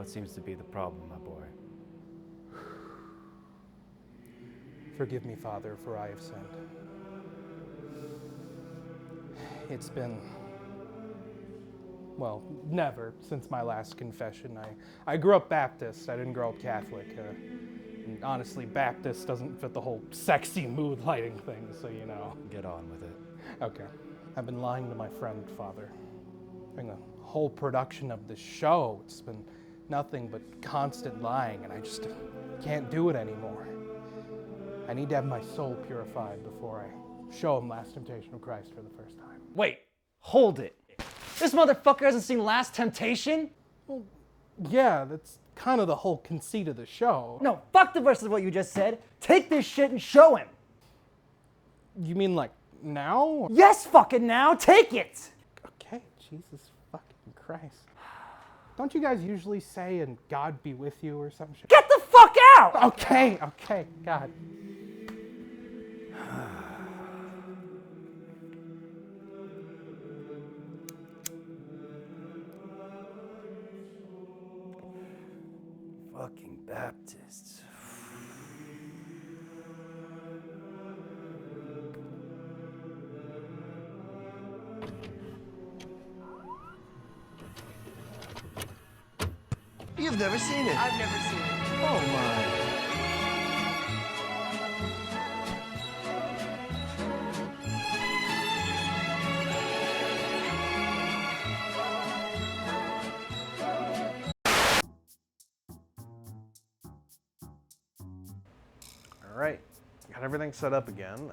What seems to be the problem, my boy? Forgive me, Father, for I have sinned. It's been, well, never since my last confession. I grew up Baptist. I didn't grow up Catholic. And honestly, Baptist doesn't fit the whole sexy mood lighting thing, so you know. Get on with it. Okay. I've been lying to my friend, Father. During the whole production of this show, it's been nothing but constant lying, and I just can't do it anymore. I need to have my soul purified before I show him Last Temptation of Christ for the first time. Wait, hold it. This motherfucker hasn't seen Last Temptation? Well, yeah, that's kind of the whole conceit of the show. No, fuck the rest of what you just said. Take this shit and show him. You mean like now? Yes, fucking now. Take it. Okay, Jesus fucking Christ. Don't you guys usually say, and God be with you or some shit? Get the fuck out! Okay, God. Fucking Baptists. You've never seen it. I've never seen it. Oh my. All right, got everything set up again.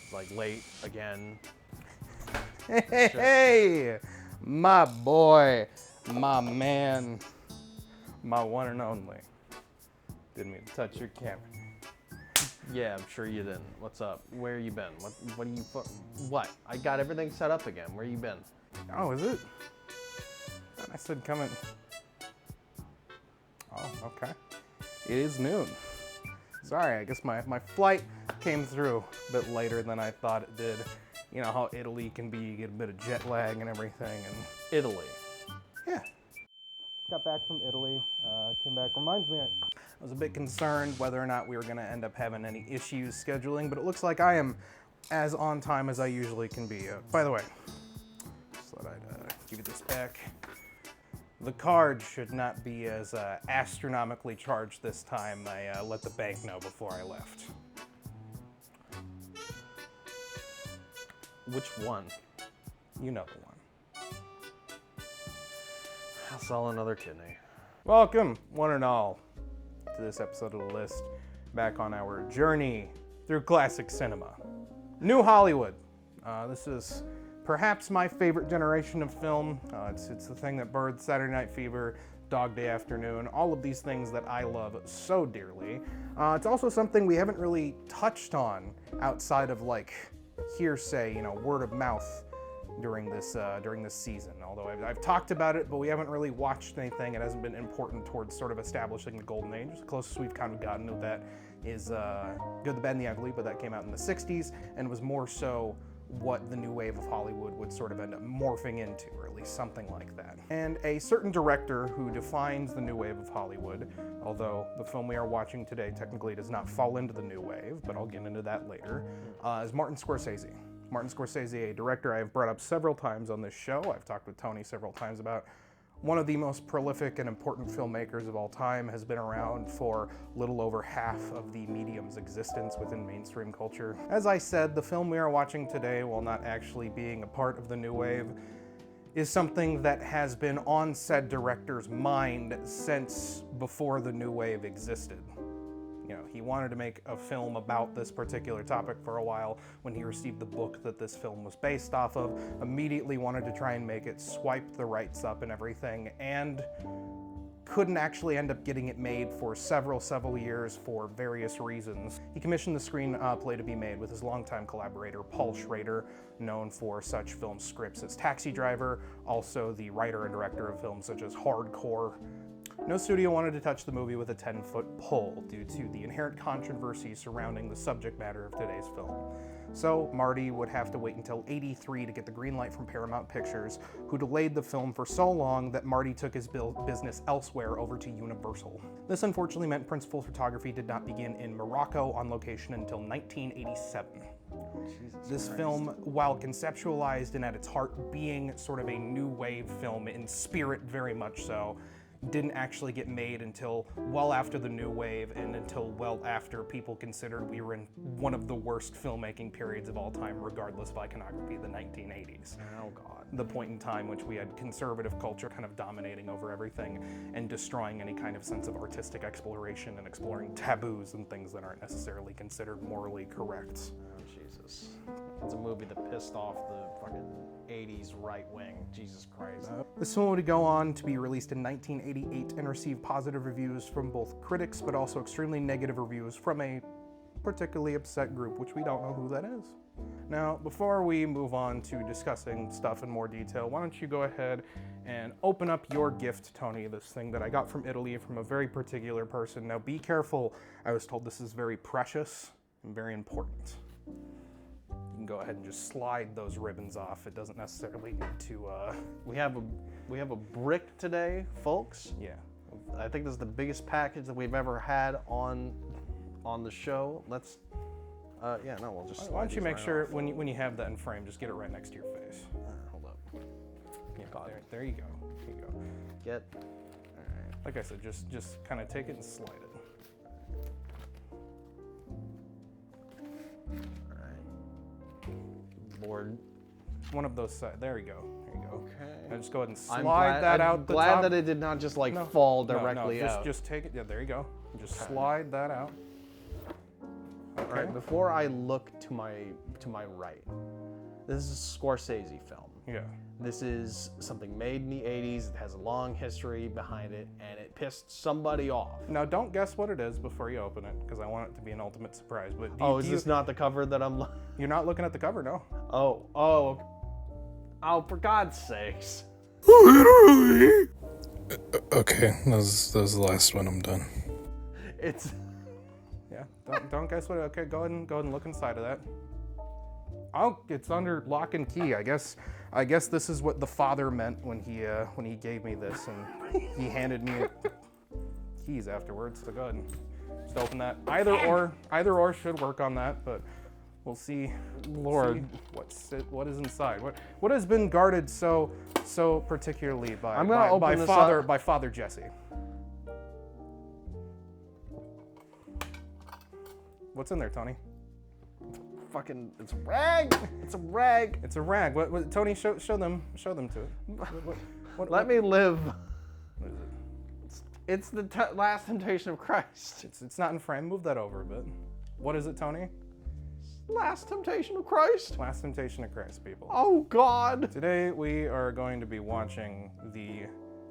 It's like late again. Hey, my boy, my man, my one and only. Didn't mean to touch your camera. Yeah, I'm sure you didn't. What's up? Where you been? What do you what? I got everything set up again. Where you been? Oh, is it? I said come in. Oh, okay. It is noon. Sorry, I guess my flight came through a bit later than I thought it did. You know how Italy can be, you get a bit of jet lag and everything, and Italy. yeah. Got back from Italy, came back, reminds me, I was a bit concerned whether or not we were gonna end up having any issues scheduling, but it looks like I am as on time as I usually can be. By the way, just thought I'd give you this back. The card should not be as astronomically charged this time. I let the bank know before I left. Which one? You know the one. I'll sell another kidney. Welcome, one and all, to this episode of The List, back on our journey through classic cinema. New Hollywood. This is perhaps my favorite generation of film. It's the thing that birthed Saturday Night Fever, Dog Day Afternoon, all of these things that I love so dearly. It's also something we haven't really touched on outside of like hearsay, you know, word of mouth during this season. Although I've talked about it, but we haven't really watched anything. It hasn't been important towards sort of establishing the golden age. The closest we've kind of gotten to that is Good, the Bad, and the Ugly, but that came out in the 60s and was more so what the new wave of Hollywood would sort of end up morphing into, or at least something like that. And a certain director who defines the new wave of Hollywood, although the film we are watching today technically does not fall into the new wave, but I'll get into that later, is Martin Scorsese. Martin Scorsese, a director I have brought up several times on this show. I've talked with Tony several times about. One of the most prolific and important filmmakers of all time, has been around for little over half of the medium's existence within mainstream culture. As I said, the film we are watching today, while not actually being a part of the new wave, is something that has been on said director's mind since before the new wave existed. You know, he wanted to make a film about this particular topic for a while. When he received the book that this film was based off of, immediately wanted to try and make it, swipe the rights up and everything, and couldn't actually end up getting it made for several years for various reasons. He commissioned the screenplay to be made with his longtime collaborator, Paul Schrader, known for such film scripts as Taxi Driver, also the writer and director of films such as Hardcore, No studio wanted to touch the movie with a 10-foot pole due to the inherent controversy surrounding the subject matter of today's film. So Marty would have to wait until '83 to get the green light from Paramount Pictures, who delayed the film for so long that Marty took his business elsewhere over to Universal. This unfortunately meant principal photography did not begin in Morocco on location until 1987. This film, while conceptualized and at its heart being sort of a new wave film in spirit very much so, didn't actually get made until well after the new wave and until well after people considered we were in one of the worst filmmaking periods of all time, regardless of iconography, the 1980s. Oh God. The point in time which we had conservative culture kind of dominating over everything and destroying any kind of sense of artistic exploration and exploring taboos and things that aren't necessarily considered morally correct. Oh Jesus. It's a movie that pissed off the fucking 80s right wing. Jesus Christ. This film would go on to be released in 1988 and receive positive reviews from both critics, but also extremely negative reviews from a particularly upset group, which we don't know who that is. Now, before we move on to discussing stuff in more detail, why don't you go ahead and open up your gift, Tony, this thing that I got from Italy from a very particular person. Now, be careful. I was told this is very precious and very important. You can go ahead and just slide those ribbons off. It doesn't necessarily need to, We have a brick today, folks. yeah. I think this is the biggest package that we've ever had on the show. Let's, we'll just slide Why don't you these make right sure off. when you have that in frame, just get it right next to your face. Hold up. Yeah, there you go. Here you go. Get. All right. Like I said, just kind of take it and slide it. All right. Lord. One of those sides. There you go. There you go. Okay. Now just go ahead and I'm slide that I'm out the glad top. that it did not just like No, fall no, directly no, out. Just take it. Yeah, there you go. Just slide that out. All right. Before I look to my right, this is a Scorsese film. Yeah. This is something made in the 80s. It has a long history behind it, and it pissed somebody off. Now don't guess what it is before you open it, because I want it to be an ultimate surprise. But Is this not the cover that I'm? You're not looking at the cover, no? Oh, for God's sakes! Literally. Okay, that was the last one. I'm done. It's. Yeah. Don't guess what. Okay, go ahead and look inside of that. Oh, it's under lock and key. I guess this is what the father meant when he gave me this, and he handed me keys afterwards. So go ahead and just open that. Either or should work on that, but we'll see. Lord, what is inside? What has been guarded so particularly by I'm gonna open this up. by Father Jesse? What's in there, Tony? fucking. It's a rag. It's a rag. It's a rag. What Tony, show them to it. Let me live. What is it? It's the last temptation of Christ. It's not in frame. Move that over a bit. What is it, Tony? Last temptation of Christ. Last Temptation of Christ, people. Oh God. Today we are going to be watching the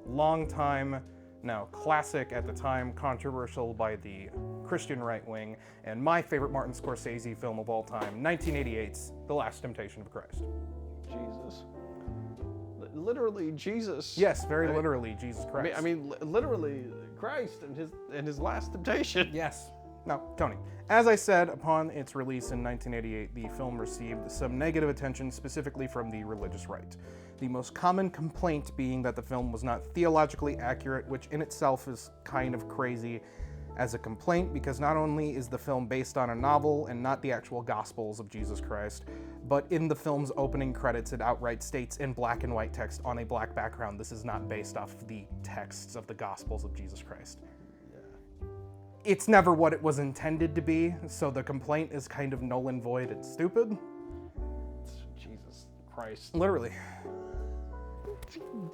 long time, now classic at the time, controversial by the Christian right wing, and my favorite Martin Scorsese film of all time, 1988's The Last Temptation of Christ. Jesus. Literally Jesus. Yes, very literally, Jesus Christ. I mean, literally Christ and his last temptation. Yes. Now, Tony, as I said, upon its release in 1988, the film received some negative attention, specifically from the religious right. The most common complaint being that the film was not theologically accurate, which in itself is kind of crazy as a complaint, because not only is the film based on a novel and not the actual Gospels of Jesus Christ, but in the film's opening credits, it outright states in black and white text on a black background, this is not based off the texts of the Gospels of Jesus Christ. It's never what it was intended to be, so the complaint is kind of null and void. It's stupid. Jesus Christ. Literally.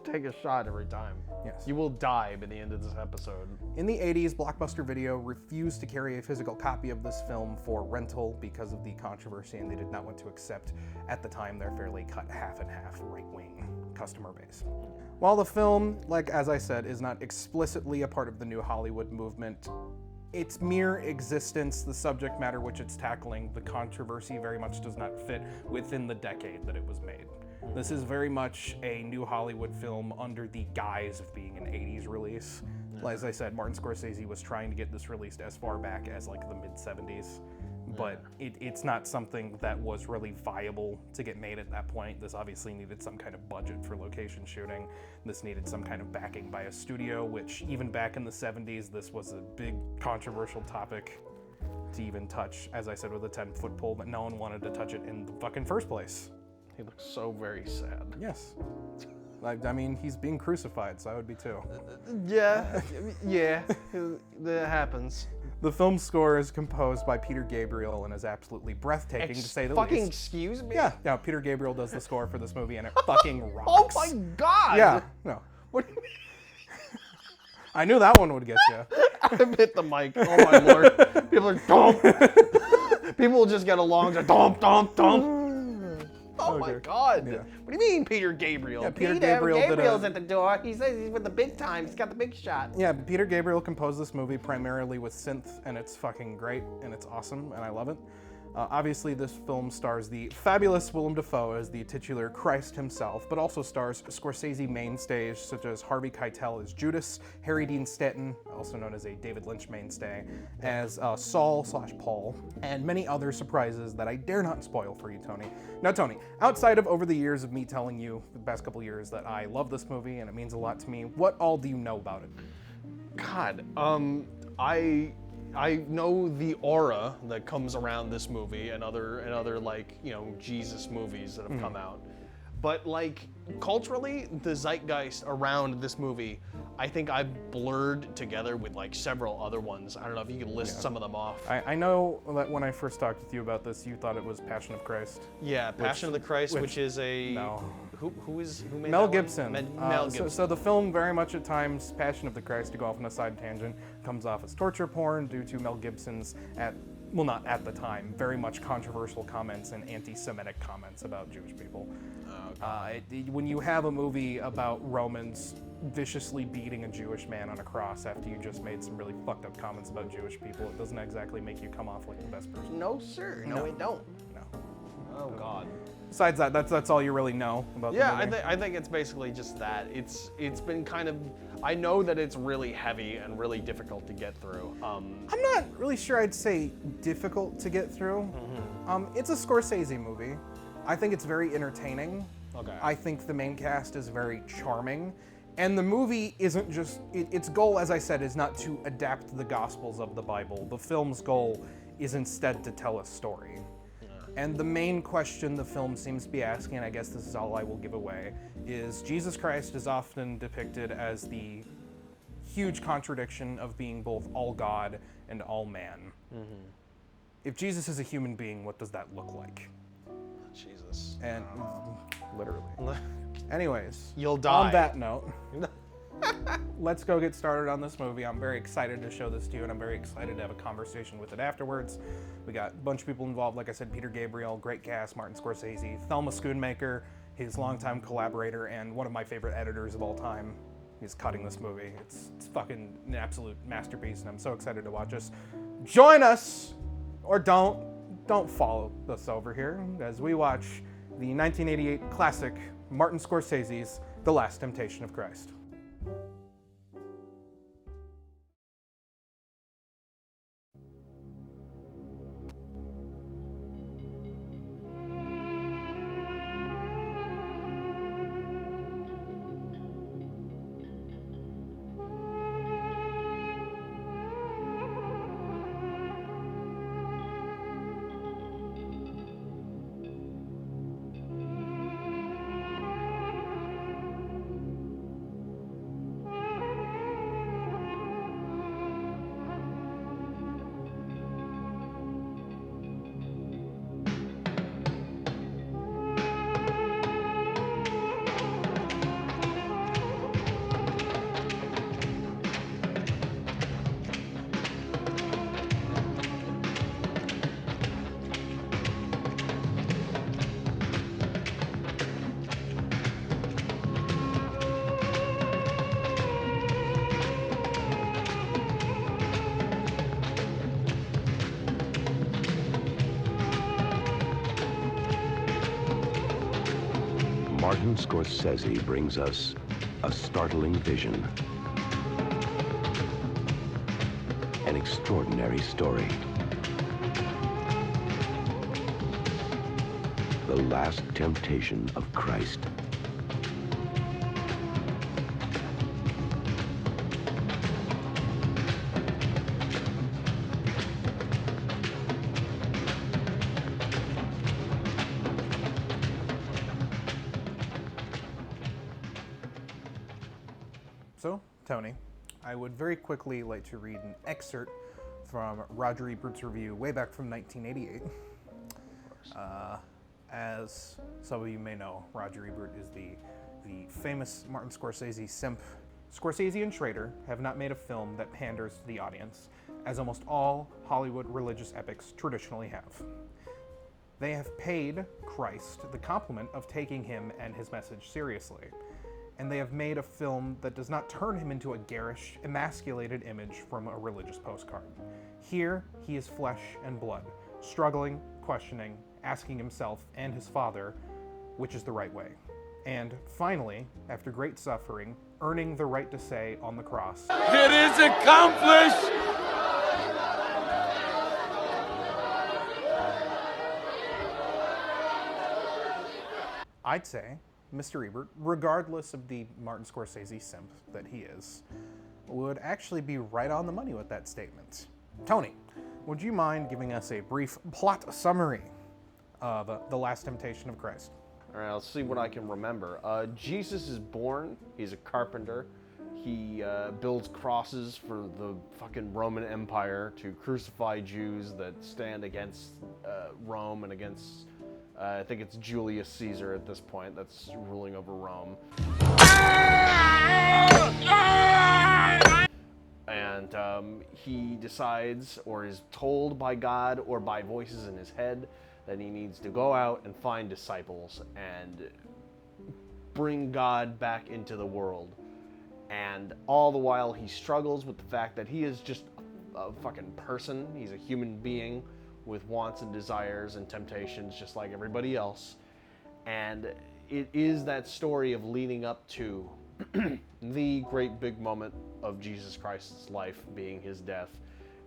Take a shot every time. Yes. You will die by the end of this episode. In the 80s, Blockbuster Video refused to carry a physical copy of this film for rental because of the controversy, and they did not want to accept, at the time, their fairly cut half and half right-wing customer base. While the film, as I said, is not explicitly a part of the New Hollywood movement, its mere existence, the subject matter which it's tackling, the controversy very much does not fit within the decade that it was made. This is very much a new Hollywood film under the guise of being an 80s release. As I said, Martin Scorsese was trying to get this released as far back as like the mid-70s. But it's not something that was really viable to get made at that point. This obviously needed some kind of budget for location shooting. This needed some kind of backing by a studio, which even back in the 70s, this was a big controversial topic to even touch, as I said, with a 10-foot pole, but no one wanted to touch it in the fucking first place. He looks so very sad. Yes. I mean, he's being crucified, so I would be too. Yeah, yeah, that happens. The film score is composed by Peter Gabriel and is absolutely breathtaking, to say the fucking least. excuse me? Yeah, Peter Gabriel does the score for this movie, and it fucking Oh rocks. my god! Yeah, no. What do you mean? I knew that one would get you. I've hit the mic. Oh my lord. People are dump. People will just get along. Just dump, dump, dump. Oh my god. Yeah. What do you mean, Peter Gabriel? Yeah, Peter Gabriel did Gabriel's at the door. He says he's with the big time. He's got the big shot. Yeah, Peter Gabriel composed this movie primarily with synth, and it's fucking great, and it's awesome, and I love it. Obviously, this film stars the fabulous Willem Dafoe as the titular Christ himself, but also stars Scorsese mainstays such as Harvey Keitel as Judas, Harry Dean Stanton, also known as a David Lynch mainstay, as Saul/Paul, and many other surprises that I dare not spoil for you, Tony. Now, Tony, outside of over the years of me telling you the past couple years that I love this movie and it means a lot to me, what all do you know about it? God, I know the aura that comes around this movie and other like, you know, Jesus movies that have come out. But like culturally, the zeitgeist around this movie, I think I've blurred together with like several other ones. I don't know if you could list some of them off. I know that when I first talked with you about this, you thought it was Passion of Christ. Yeah, Passion of the Christ, which is a no. who made Mel that one? Gibson. Mel Gibson. So the film very much at times, Passion of the Christ, to go off on a side tangent, comes off as torture porn due to Mel Gibson's not at the time, very much controversial comments and anti-Semitic comments about Jewish people. When you have a movie about Romans viciously beating a Jewish man on a cross after you just made some really fucked up comments about Jewish people, it doesn't exactly make you come off like the best person. No, sir. No, it don't. No. Oh God. Besides that, that's all you really know about the movie. I think it's basically just that. It's been kind of, I know that it's really heavy and really difficult to get through. I'm not really sure I'd say difficult to get through. It's a Scorsese movie. I think it's very entertaining. Okay. I think the main cast is very charming. And the movie isn't just, its goal, as I said, is not to adapt the Gospels of the Bible. The film's goal is instead to tell a story. And the main question the film seems to be asking, and I guess this is all I will give away, is Jesus Christ is often depicted as the huge contradiction of being both all God and all man. If Jesus is a human being, what does that look like? Jesus. And literally. Anyways, You'll die. On that note, let's go get started on this movie. I'm very excited to show this to you, and I'm very excited to have a conversation with it afterwards. We got a bunch of people involved, like I said, Peter Gabriel, great cast, Martin Scorsese, Thelma Schoonmaker, his longtime collaborator, and one of my favorite editors of all time. He's cutting this movie. It's fucking an absolute masterpiece, and I'm so excited to watch us. Join us, or don't follow us over here, as we watch the 1988 classic Martin Scorsese's The Last Temptation of Christ. Martin Scorsese brings us a startling vision, an extraordinary story. The last temptation of Christ. So, Tony, I would very quickly like to read an excerpt from Roger Ebert's review way back from 1988. As some of you may know, Roger Ebert is the famous Martin Scorsese simp. Scorsese and Schrader have not made a film that panders to the audience, as almost all Hollywood religious epics traditionally have. They have paid Christ the compliment of taking him and his message seriously, and they have made a film that does not turn him into a garish, emasculated image from a religious postcard. Here, he is flesh and blood, struggling, questioning, asking himself and his Father which is the right way. And finally, after great suffering, earning the right to say on the cross, "It is accomplished!" I'd say Mr. Ebert, regardless of the Martin Scorsese simp that he is, would actually be right on the money with that statement. Tony, would you mind giving us a brief plot summary of The Last Temptation of Christ? All right, let's see what I can remember. Jesus is born. He's a carpenter. He builds crosses for the fucking Roman Empire to crucify Jews that stand against Rome and against, I think it's Julius Caesar at this point that's ruling over Rome. And he decides, or is told by God or by voices in his head, that he needs to go out and find disciples and bring God back into the world. And all the while he struggles with the fact that he is just a fucking person. He's a human being with wants and desires and temptations just like everybody else. And it is that story of leading up to the great big moment of Jesus Christ's life being his death,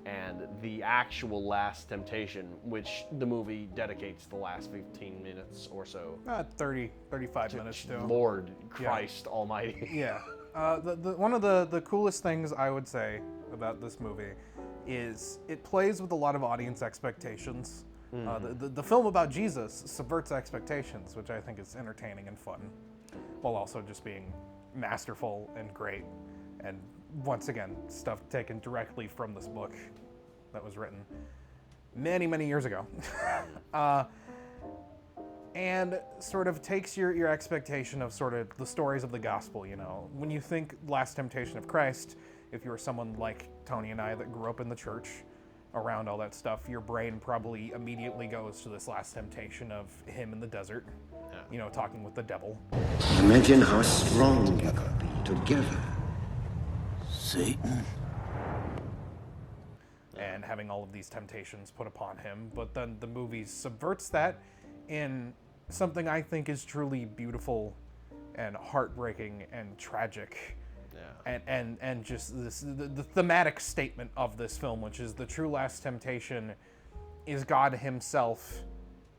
and the actual last temptation, which the movie dedicates the last 15 minutes or so. 35 minutes too. Lord Christ Almighty. Yeah. One of the coolest things I would say about this movie is it plays with a lot of audience expectations. The film about Jesus subverts expectations, which I think is entertaining and fun, while also just being masterful and great. And once again, stuff taken directly from this book that was written many, many years ago. And sort of takes your expectation of sort of the stories of the gospel, you know. When you think Last Temptation of Christ, if you're someone like Tony and I that grew up in the church around all that stuff, your brain probably immediately goes to this last temptation of him in the desert, you know, talking with the devil. Imagine how strong you could be together. Satan. And having all of these temptations put upon him. But then the movie subverts that in something I think is truly beautiful and heartbreaking and tragic. Yeah. And just the thematic statement of this film, which is the true last temptation is God himself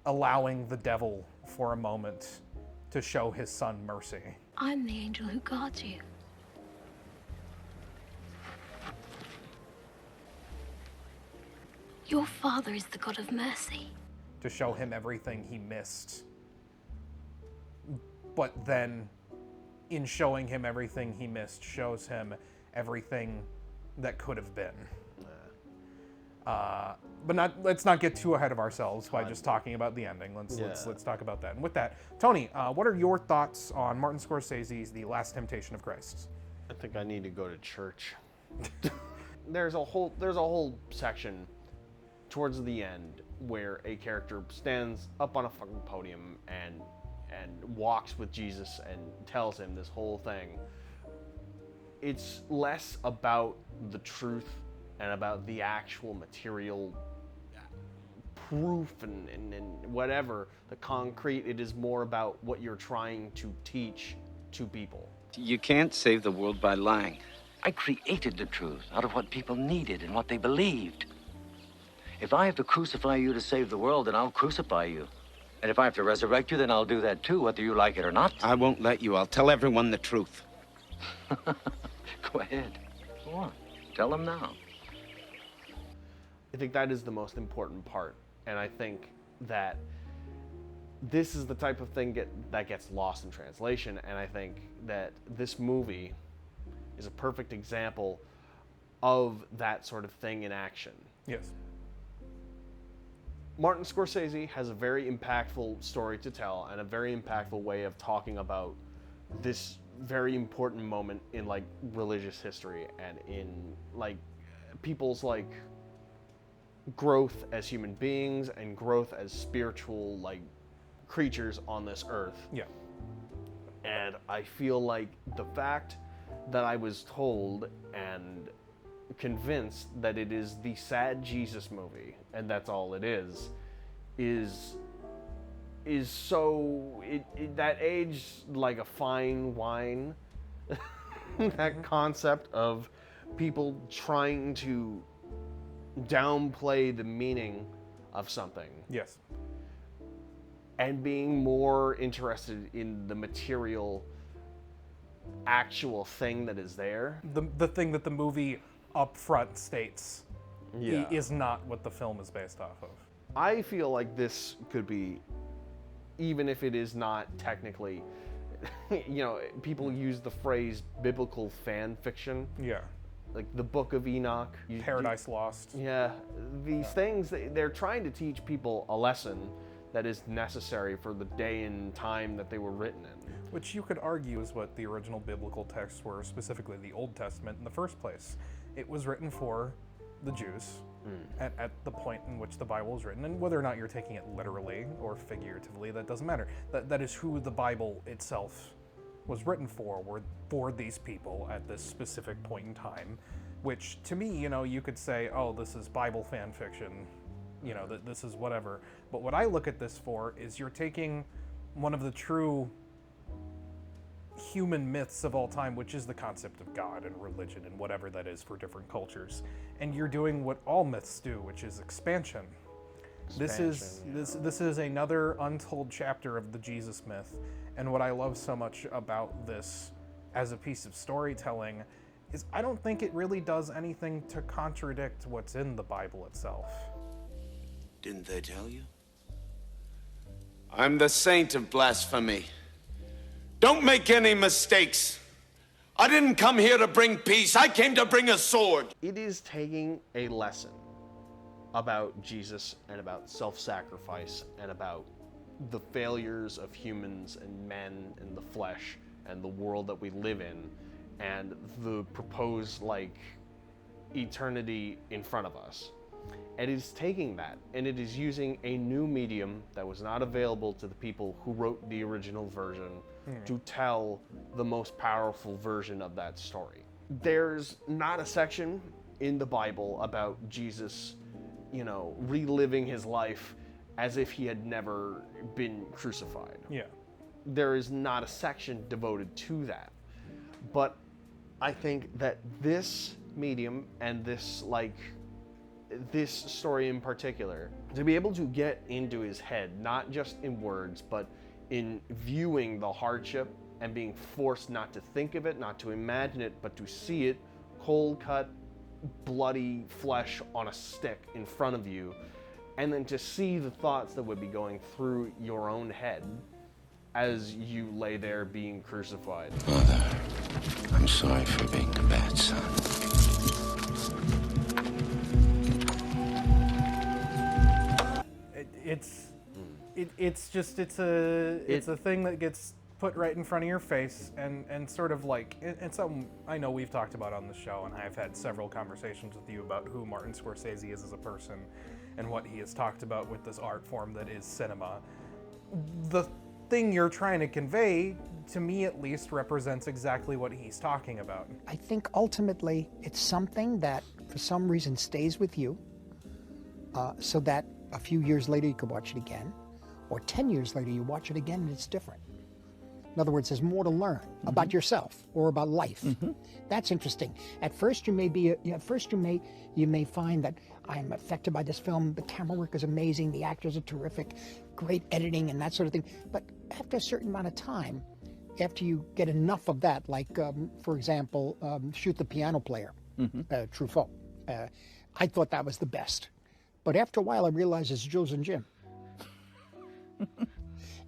allowing the devil for a moment to show his son mercy. I'm the angel who guards you. Your father is the God of mercy. To show him everything he missed. But then, in showing him everything he missed, shows him everything that could have been. But let's not get too ahead of ourselves by just talking about the ending. Let's talk about that. And with that, Tony, what are your thoughts on Martin Scorsese's The Last Temptation of Christ? I think I need to go to church. There's a whole section towards the end where a character stands up on a fucking podium and walks with Jesus and tells him this whole thing. It's less about the truth and about the actual material proof and whatever, the concrete. It is more about what you're trying to teach to people. You can't save the world by lying. I created the truth out of what people needed and what they believed. If I have to crucify you to save the world, then I'll crucify you. And if I have to resurrect you, then I'll do that too, whether you like it or not. I won't let you. I'll tell everyone the truth. Go ahead. Go on. Tell them now. I think that is the most important part. And I think that this is the type of thing that gets lost in translation. And I think that this movie is a perfect example of that sort of thing in action. Yes. Martin Scorsese has a very impactful story to tell and a very impactful way of talking about this very important moment in like religious history and in like people's like growth as human beings and growth as spiritual like creatures on this earth. Yeah. And I feel like the fact that I was told and convinced that it is the sad Jesus movie and that's all it is so that aged like a fine wine. That concept of people trying to downplay the meaning of something. Yes. And being more interested in the material actual thing that is there. The thing that the movie up front states Yeah. is not what the film is based off of. I feel like this could be, even if it is not technically, you know, people use the phrase biblical fan fiction. Yeah. Like the Book of Enoch. Paradise Lost. Yeah. These things, they're trying to teach people a lesson that is necessary for the day and time that they were written in. Which you could argue is what the original biblical texts were, specifically the Old Testament in the first place. It was written for the Jews at the point in which the Bible was written, and whether or not you're taking it literally or figuratively, that doesn't matter. That is who the Bible itself was written for, were for these people at this specific point in time, which to me, you know, you could say, oh, this is Bible fan fiction, you know, that this is whatever. But what I look at this for is you're taking one of the true human myths of all time, which is the concept of God and religion and whatever that is for different cultures, and you're doing what all myths do, which is expansion. This is another untold chapter of the Jesus myth, and what I love so much about this as a piece of storytelling is I don't think it really does anything to contradict what's in the Bible itself. Didn't they tell you? I'm the saint of blasphemy. Don't make any mistakes. I didn't come here to bring peace. I came to bring a sword. It is taking a lesson about Jesus and about self-sacrifice and about the failures of humans and men and the flesh and the world that we live in and the proposed like eternity in front of us. And it is taking that and it is using a new medium that was not available to the people who wrote the original version to tell the most powerful version of that story. There's not a section in the Bible about Jesus, you know, reliving his life as if he had never been crucified. Yeah. There is not a section devoted to that. But I think that this medium and this story in particular, to be able to get into his head, not just in words, but in viewing the hardship and being forced not to think of it, not to imagine it, but to see it cold cut, bloody flesh on a stick in front of you, and then to see the thoughts that would be going through your own head as you lay there being crucified. Mother, I'm sorry for being a bad son. It's a thing that gets put right in front of your face and sort of like, and something I know we've talked about on the show, and I've had several conversations with you about who Martin Scorsese is as a person and what he has talked about with this art form that is cinema. The thing you're trying to convey, to me at least, represents exactly what he's talking about. I think ultimately it's something that for some reason stays with you, so that A few years later, you could watch it again, or 10 years later, you watch it again and it's different. In other words, there's more to learn about yourself or about life. That's interesting. At first, you may find that I'm affected by this film. The camera work is amazing. The actors are terrific. Great editing and that sort of thing. But after a certain amount of time, after you get enough of that, like, for example, Shoot the Piano Player, Truffaut. I thought that was the best. But after a while, I realized it's Jules and Jim.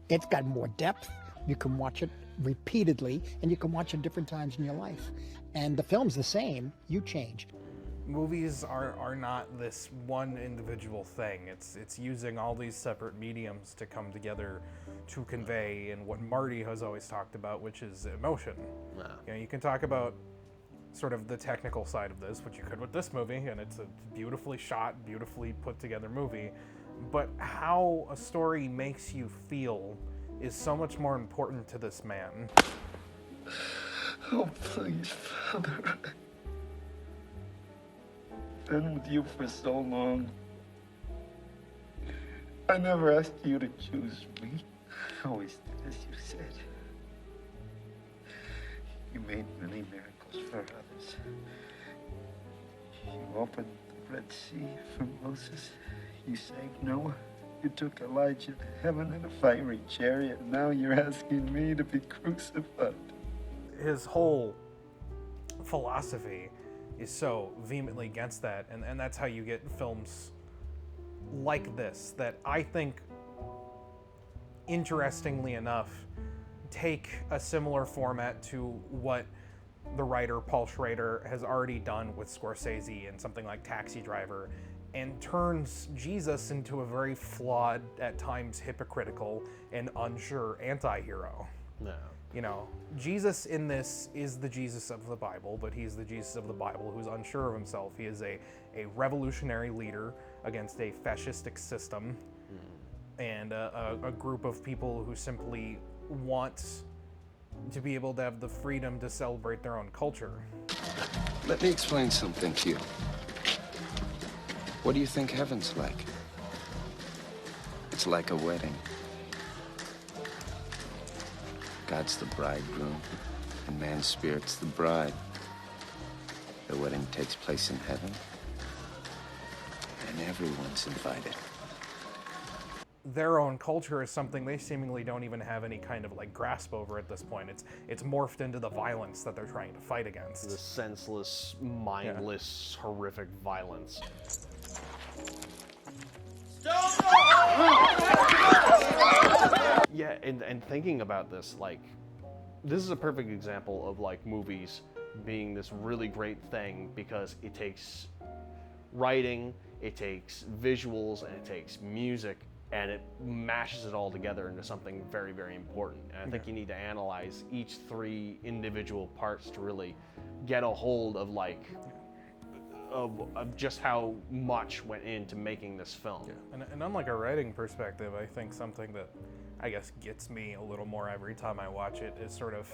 It's got more depth. You can watch it repeatedly, and you can watch it different times in your life. And the film's the same, you change. Movies are not this one individual thing. It's using all these separate mediums to come together to convey and what Marty has always talked about, which is emotion. Yeah. You know, you can talk about sort of the technical side of this, which you could with this movie, and it's a beautifully shot, beautifully put together movie. But how a story makes you feel is so much more important to this man. Oh, please, Father. I've been with you for so long. I never asked you to choose me. I always did as you said. You made many miracles for others. You opened the Red Sea for Moses. You saved Noah. You took Elijah to heaven in a fiery chariot. Now you're asking me to be crucified. His whole philosophy is so vehemently against that, and that's how you get films like this that I think, interestingly enough, take a similar format to what the writer Paul Schrader has already done with Scorsese and something like Taxi Driver, and turns Jesus into a very flawed, at times hypocritical, and unsure anti-hero. No. You know, Jesus in this is the Jesus of the Bible, but he's the Jesus of the Bible who's unsure of himself. He is a revolutionary leader against a fascistic system and a group of people who simply want to be able to have the freedom to celebrate their own culture. Let me explain something to you. What do you think heaven's like? It's like a wedding. God's the bridegroom, and man's spirit's the bride. The wedding takes place in heaven, and everyone's invited. Their own culture is something they seemingly don't even have any kind of like grasp over at this point. It's morphed into the violence that they're trying to fight against. The senseless, mindless, horrific violence. Yeah, and thinking about this, like, this is a perfect example of like movies being this really great thing because it takes writing, it takes visuals, and it takes music, and it mashes it all together into something very, very important. And I think you need to analyze each three individual parts to really get a hold of like of just how much went into making this film. Yeah. And unlike a writing perspective, I think something that I guess gets me a little more every time I watch it is sort of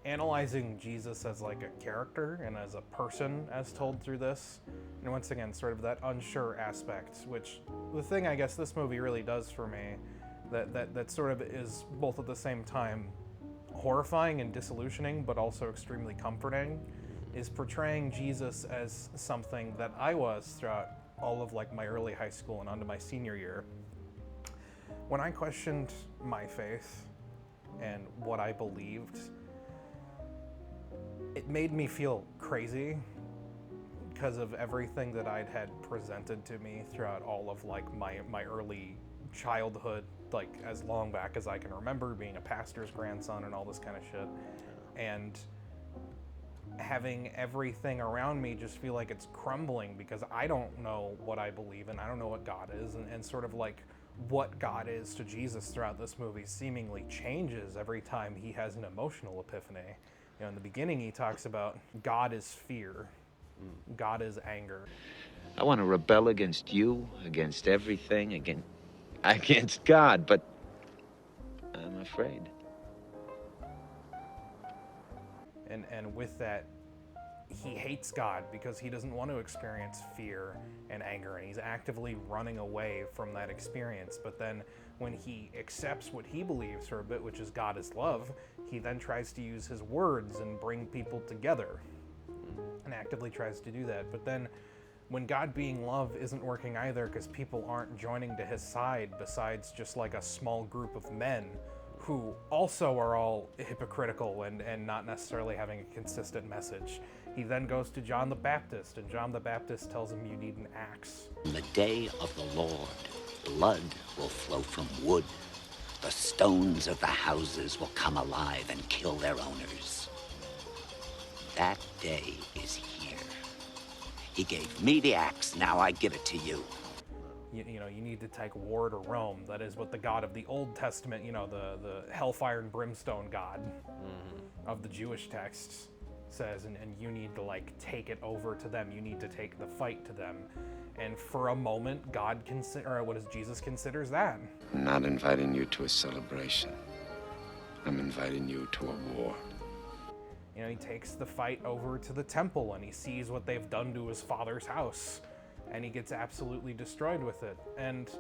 analyzing Jesus as like a character and as a person as told through this. And once again, sort of that unsure aspect, which the thing I guess this movie really does for me that sort of is both at the same time horrifying and disillusioning, but also extremely comforting, is portraying Jesus as something that I was throughout all of like my early high school and onto my senior year. When I questioned my faith and what I believed, it made me feel crazy because of everything that I'd had presented to me throughout all of like my early childhood, like as long back as I can remember, being a pastor's grandson and all this kind of shit. And having everything around me just feel like it's crumbling because I don't know what I believe in. I don't know what God is, and sort of like what God is to Jesus throughout this movie seemingly changes every time he has an emotional epiphany. You know, in the beginning he talks about God is fear, God is anger. I want to rebel against you, against everything, against God, but I'm afraid. And with that he hates God because he doesn't want to experience fear and anger, and he's actively running away from that experience. But then when he accepts what he believes for a bit, which is God is love, he then tries to use his words and bring people together, and actively tries to do that. But then when God being love isn't working either, because people aren't joining to his side besides just like a small group of men who also are all hypocritical and not necessarily having a consistent message. He then goes to John the Baptist, and John the Baptist tells him you need an axe. On the day of the Lord, blood will flow from wood. The stones of the houses will come alive and kill their owners. That day is here. He gave me the axe, now I give it to you. You know, you need to take war to Rome. That is what the God of the Old Testament, you know, the hellfire and brimstone God of the Jewish texts says, and you need to like take it over to them. You need to take the fight to them. And for a moment, Jesus considers that. I'm not inviting you to a celebration. I'm inviting you to a war. You know, he takes the fight over to the temple, and he sees what they've done to his father's house, and he gets absolutely destroyed with it. And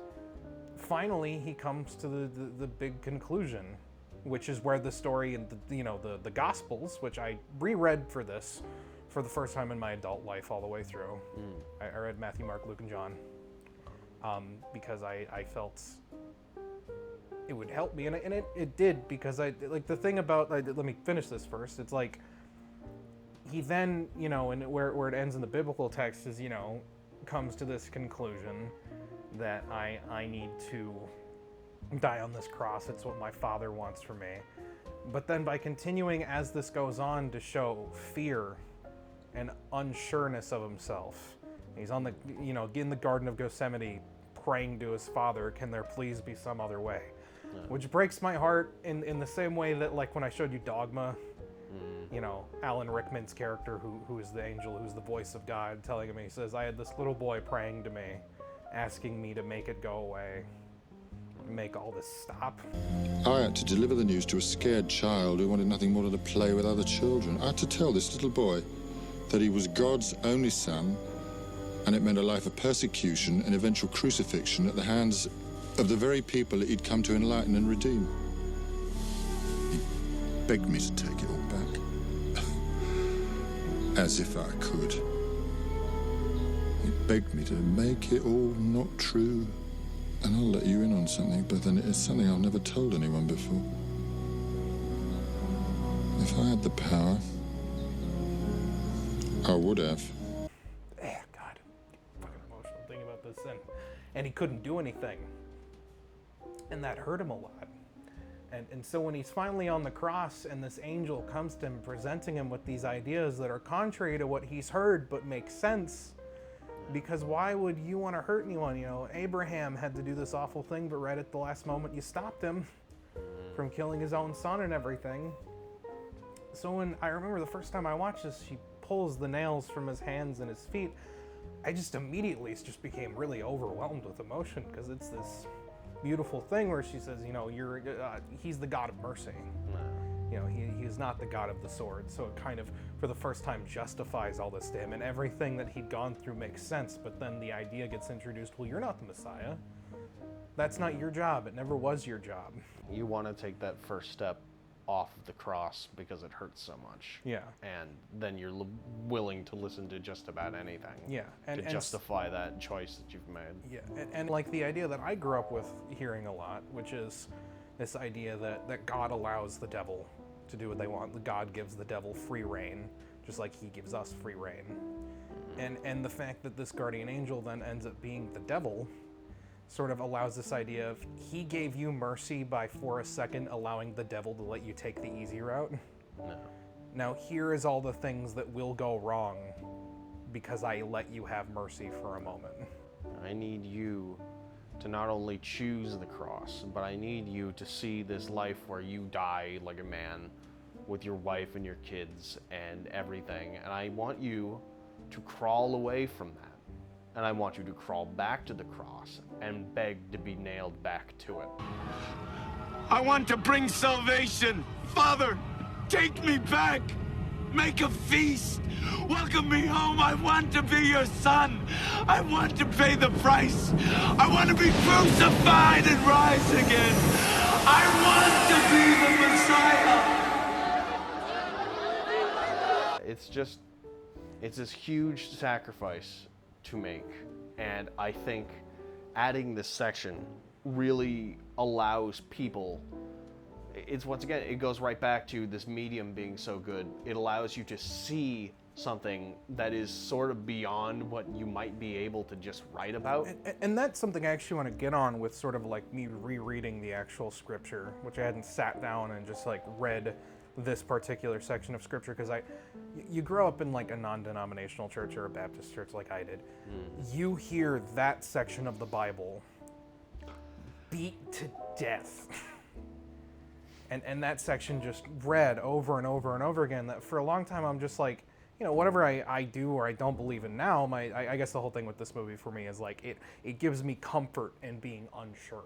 finally, he comes to the big conclusion, which is where the story in the Gospels, which I reread for this for the first time in my adult life all the way through. I read Matthew, Mark, Luke, and John because I felt it would help me, and it did, because the thing about, let me finish this first. It's like he then, you know, and where it ends in the biblical text is, you know, comes to this conclusion that I need to die on this cross. It's what my Father wants for me. But then by continuing as this goes on to show fear and unsureness of himself, he's on the, you know, in the Garden of Gethsemane praying to his Father, can there please be some other way? Yeah. Which breaks my heart in the same way that, like, when I showed you Dogma, you know, Alan Rickman's character, who is the angel, who's the voice of God, telling him, he says, I had this little boy praying to me, asking me to make it go away, make all this stop. I had to deliver the news to a scared child who wanted nothing more than to play with other children. I had to tell this little boy that he was God's only son, and it meant a life of persecution and eventual crucifixion at the hands of the very people that he'd come to enlighten and redeem. He begged me to take it all back. As if I could. He begged me to make it all not true. And I'll let you in on something, but then it's something I've never told anyone before. If I had the power, I would have. God, fucking emotional thing about this, and he couldn't do anything, and that hurt him a lot. And so when he's finally on the cross, and this angel comes to him, presenting him with these ideas that are contrary to what he's heard, but make sense. Because why would you want to hurt anyone? You know, Abraham had to do this awful thing, but right at the last moment you stopped him from killing his own son and everything. So when I remember the first time I watched this, she pulls the nails from his hands and his feet. I just immediately just became really overwhelmed with emotion, because it's this beautiful thing where she says, you know, he's the God of mercy. You know, he is not the God of the sword. So it kind of, for the first time, justifies all this to him, and everything that he'd gone through makes sense. But then the idea gets introduced, well, you're not the Messiah. That's not your job. It never was your job. You want to take that first step off the cross because it hurts so much. Yeah. And then you're willing to listen to just about anything. Yeah. To justify that choice that you've made. Yeah. And like the idea that I grew up with hearing a lot, which is this idea that God allows the devil to do what they want. God gives the devil free reign, just like he gives us free reign. And the fact that this guardian angel then ends up being the devil sort of allows this idea of, he gave you mercy by for a second allowing the devil to let you take the easy route. No. Now here is all the things that will go wrong because I let you have mercy for a moment. I need you to not only choose the cross, but I need you to see this life where you die like a man with your wife and your kids and everything. And I want you to crawl away from that. And I want you to crawl back to the cross and beg to be nailed back to it. I want to bring salvation. Father, take me back. Make a feast. Welcome me home. I want to be your son. I want to pay the price. I want to be crucified and rise again. I want to be the Messiah. It's this huge sacrifice to make. And I think adding this section really allows people, it's once again, it goes right back to this medium being so good. It allows you to see something that is sort of beyond what you might be able to just write about. And that's something I actually want to get on with sort of like me rereading the actual scripture, which I hadn't sat down and just like read this particular section of scripture, because you grow up in like a non-denominational church or a Baptist church like I did. You hear that section of the Bible beat to death. And that section just read over and over and over again, that for a long time I'm just like, you know, whatever I do or I don't believe in now, I guess the whole thing with this movie for me is like, it gives me comfort in being unsure.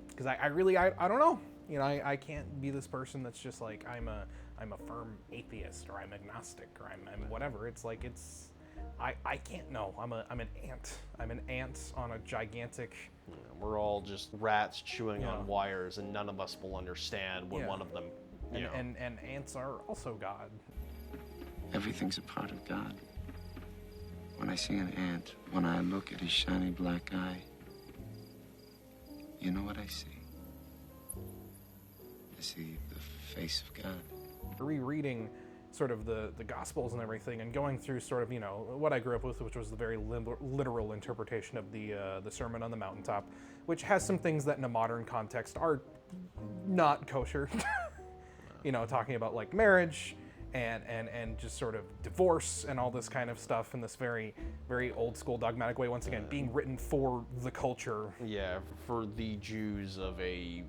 Because I don't know. You know, I can't be this person that's just like, I'm a firm atheist, or I'm agnostic, or I'm whatever. It's like, I can't know. I'm an ant. I'm an ant on a gigantic... We're all just rats chewing on wires, and none of us will understand when one of them, and ants are also God. Everything's a part of God. When I see an ant, when I look at his shiny black eye, you know what I see? I see the face of God. Rereading sort of the Gospels and everything, and going through sort of, you know, what I grew up with, which was the very literal interpretation of the Sermon on the Mountaintop, which has some things that in a modern context are not kosher. You know, talking about like marriage and just sort of divorce and all this kind of stuff in this very, very old school dogmatic way, once again, being written for the culture. Yeah, for the Jews of a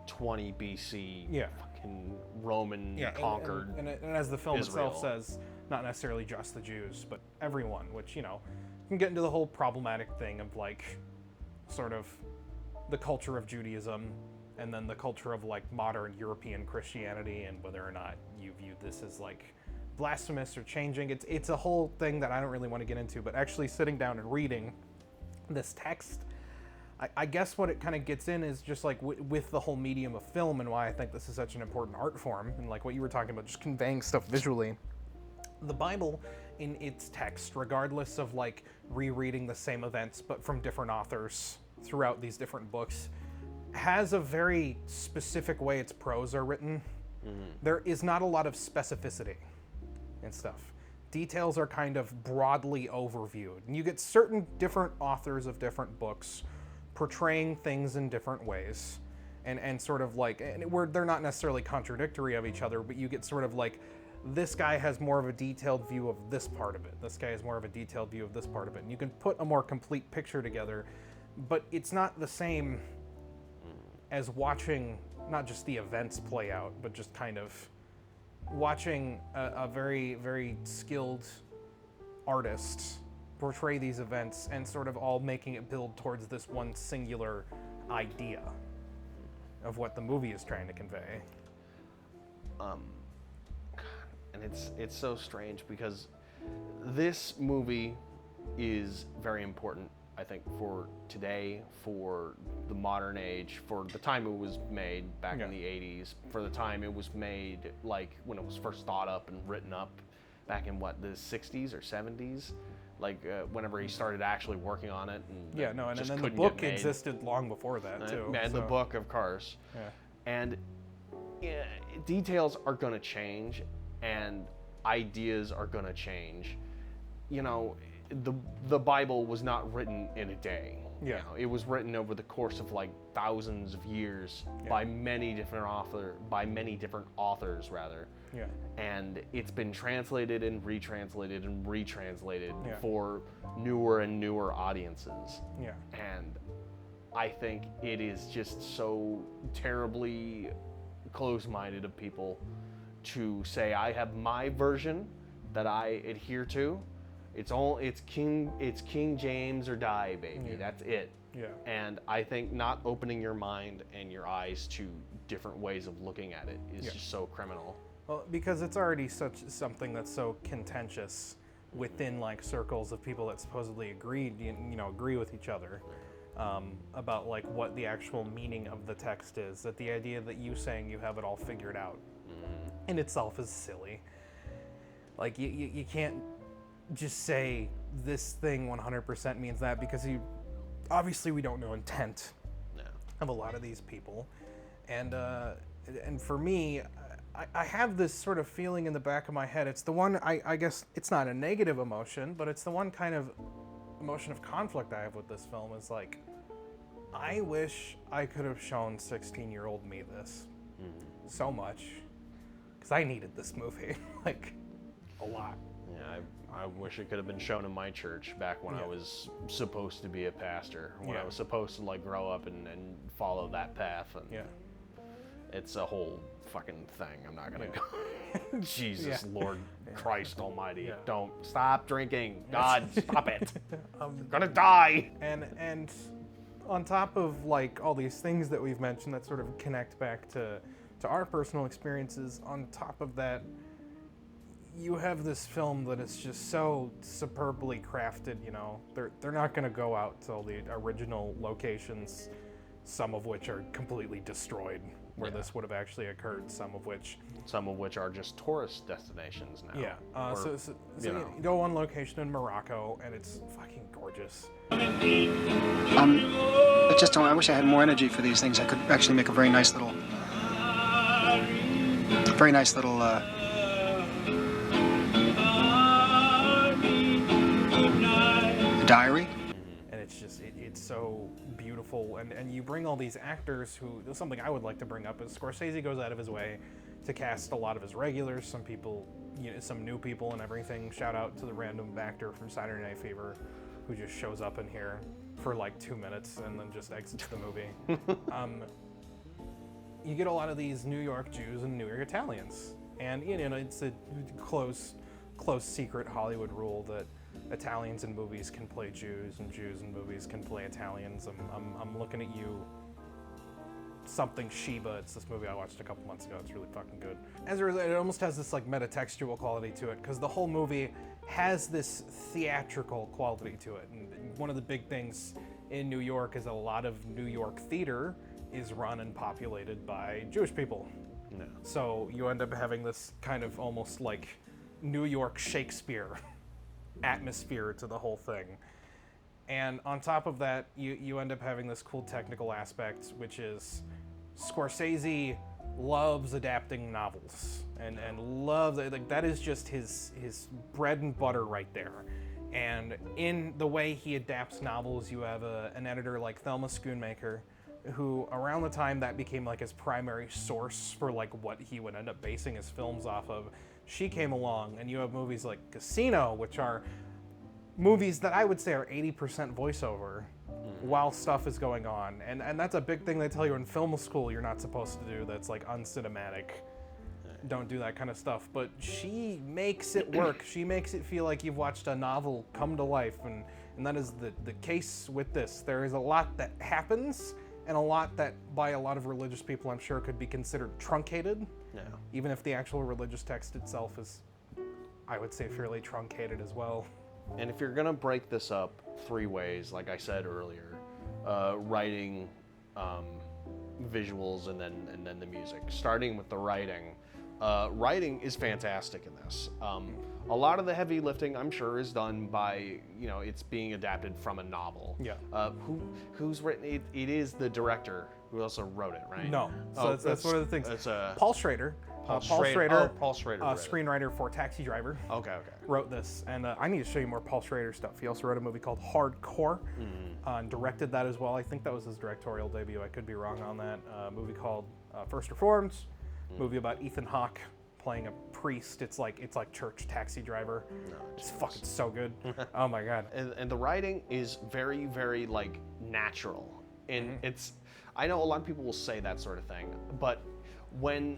20 BC fucking Roman conquered and as the film Israel itself says, not necessarily just the Jews, but everyone, which, you know, can get into the whole problematic thing of like sort of the culture of Judaism and then the culture of like modern European Christianity, and whether or not you view this as like blasphemous or changing. It's a whole thing that I don't really want to get into, but actually sitting down and reading this text, I guess what it kind of gets in is just like with the whole medium of film, and why I think this is such an important art form, and like what you were talking about, just conveying stuff visually. The Bible in its text, regardless of like rereading the same events but from different authors throughout these different books, has a very specific way its prose are written. There is not a lot of specificity and stuff. Details are kind of broadly overviewed, and you get certain different authors of different books portraying things in different ways, and sort of like, where they're not necessarily contradictory of each other, but you get sort of like, this guy has more of a detailed view of this part of it, this guy has more of a detailed view of this part of it, and you can put a more complete picture together, but it's not the same as watching not just the events play out, but just kind of watching a very, very skilled artist portray these events and sort of all making it build towards this one singular idea of what the movie is trying to convey. And it's so strange because this movie is very important, I think, for today, for the modern age, for the time it was made back in the 80s, for the time it was made, like when it was first thought up and written up back in the 60s or 70s, like whenever he started actually working on it. And and then the book existed long before that too. And the book, of course. And details are gonna change, and ideas are gonna change. You know, the Bible was not written in a day. You know, it was written over the course of like thousands of years by many different authors rather. And it's been translated and retranslated for newer and newer audiences. And I think it is just so terribly close-minded of people to say, I have my version that I adhere to, It's King James or die, baby. That's it. Yeah. And I think not opening your mind and your eyes to different ways of looking at it is just so criminal. Well, because it's already something that's so contentious within like circles of people that supposedly agree with each other about like what the actual meaning of the text is. That the idea that you saying you have it all figured out in itself is silly. Like you can't just say this thing 100% means that, because obviously we don't know intent of a lot of these people, and for me, I have this sort of feeling in the back of my head. It's the one, I guess it's not a negative emotion, but it's the one kind of emotion of conflict I have with this film is like, I wish I could have shown 16-year-old me this so much, because I needed this movie, like, a lot. Yeah, I wish it could have been shown in my church back when I was supposed to be a pastor, when I was supposed to like grow up and follow that path. And it's a whole fucking thing. I'm not gonna go. Jesus, Lord Christ Almighty, don't stop drinking. God, stop it. I'm gonna die. And on top of like all these things that we've mentioned that sort of connect back to our personal experiences, on top of that, you have this film that is just so superbly crafted. You know, they're not going to go out to all the original locations, some of which are completely destroyed, where this would have actually occurred. Some of which are just tourist destinations now. Yeah. So you go on location in Morocco, and it's fucking gorgeous. I wish I had more energy for these things. I could actually make a very nice little diary. And it's just, it's so beautiful. And you bring all these actors who, something I would like to bring up is Scorsese goes out of his way to cast a lot of his regulars, some people, some new people and everything. Shout out to the random actor from Saturday Night Fever who just shows up in here for like 2 minutes and then just exits the movie. You get a lot of these New York Jews and New York Italians. And it's a close secret Hollywood rule that Italians in movies can play Jews and Jews in movies can play Italians. I'm looking at you. Something Sheba. It's this movie I watched a couple months ago. It's really fucking good. As a result, it almost has this like metatextual quality to it, because the whole movie has this theatrical quality to it. And one of the big things in New York is a lot of New York theater is run and populated by Jewish people. No. So you end up having this kind of almost like New York Shakespeare atmosphere to the whole thing. And on top of that, you end up having this cool technical aspect, which is Scorsese loves adapting novels and loves, like, that is just his bread and butter right there. And in the way he adapts novels, you have an editor like Thelma Schoonmaker, who around the time that became like his primary source for like what he would end up basing his films off of, she came along, and you have movies like Casino, which are movies that I would say are 80% voiceover while stuff is going on. And that's a big thing they tell you in film school you're not supposed to do. That's like uncinematic. Don't do that kind of stuff. But she makes it work. She makes it feel like you've watched a novel come to life. And that is the case with this. There is a lot that happens, and a lot that by a lot of religious people I'm sure could be considered truncated. No. Even if the actual religious text itself is, I would say, fairly truncated as well. And if you're gonna break this up 3 ways, like I said earlier, writing, visuals, and then the music. Starting with the writing, writing is fantastic in this. A lot of the heavy lifting, I'm sure, is done by, it's being adapted from a novel. Yeah. Who's written it? It is the director who also wrote it, right? No. So that's one of the things. That's Paul Schrader. Paul Schrader. Screenwriter for Taxi Driver. Okay. Wrote this, and I need to show you more Paul Schrader stuff. He also wrote a movie called Hardcore, and directed that as well. I think that was his directorial debut. I could be wrong on that. A movie called First Reforms, movie about Ethan Hawke playing a priest. It's like church Taxi Driver. No, it's fucking so good. Oh my god. And the writing is very, very like natural, and it's. I know a lot of people will say that sort of thing, but when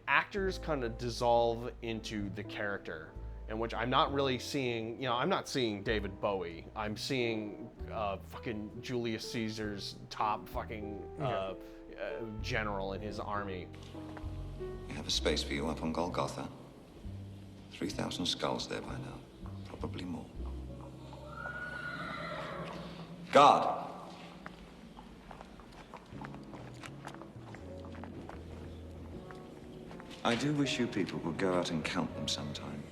actors kind of dissolve into the character, in which I'm not really seeing, I'm not seeing David Bowie. I'm seeing fucking Julius Caesar's top fucking general in his army. We have a space for you up on Golgotha. 3,000 skulls there by now, probably more. Guard! I do wish you people would go out and count them sometime.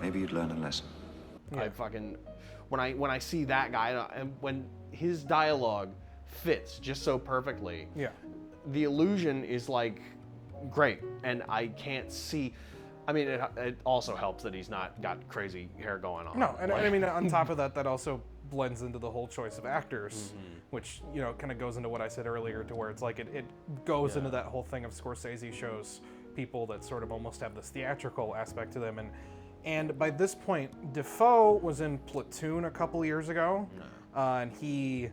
Maybe you'd learn a lesson. I fucking, when I see that guy, and when his dialogue fits just so perfectly, the illusion is like great, and I can't see. I mean, it also helps that he's not got crazy hair going on. No, and I mean, on top of that, that also blends into the whole choice of actors, which, kind of goes into what I said earlier, to where it's like it goes into that whole thing of Scorsese shows people that sort of almost have this theatrical aspect to them. And by this point, Defoe was in Platoon a couple years ago, and he...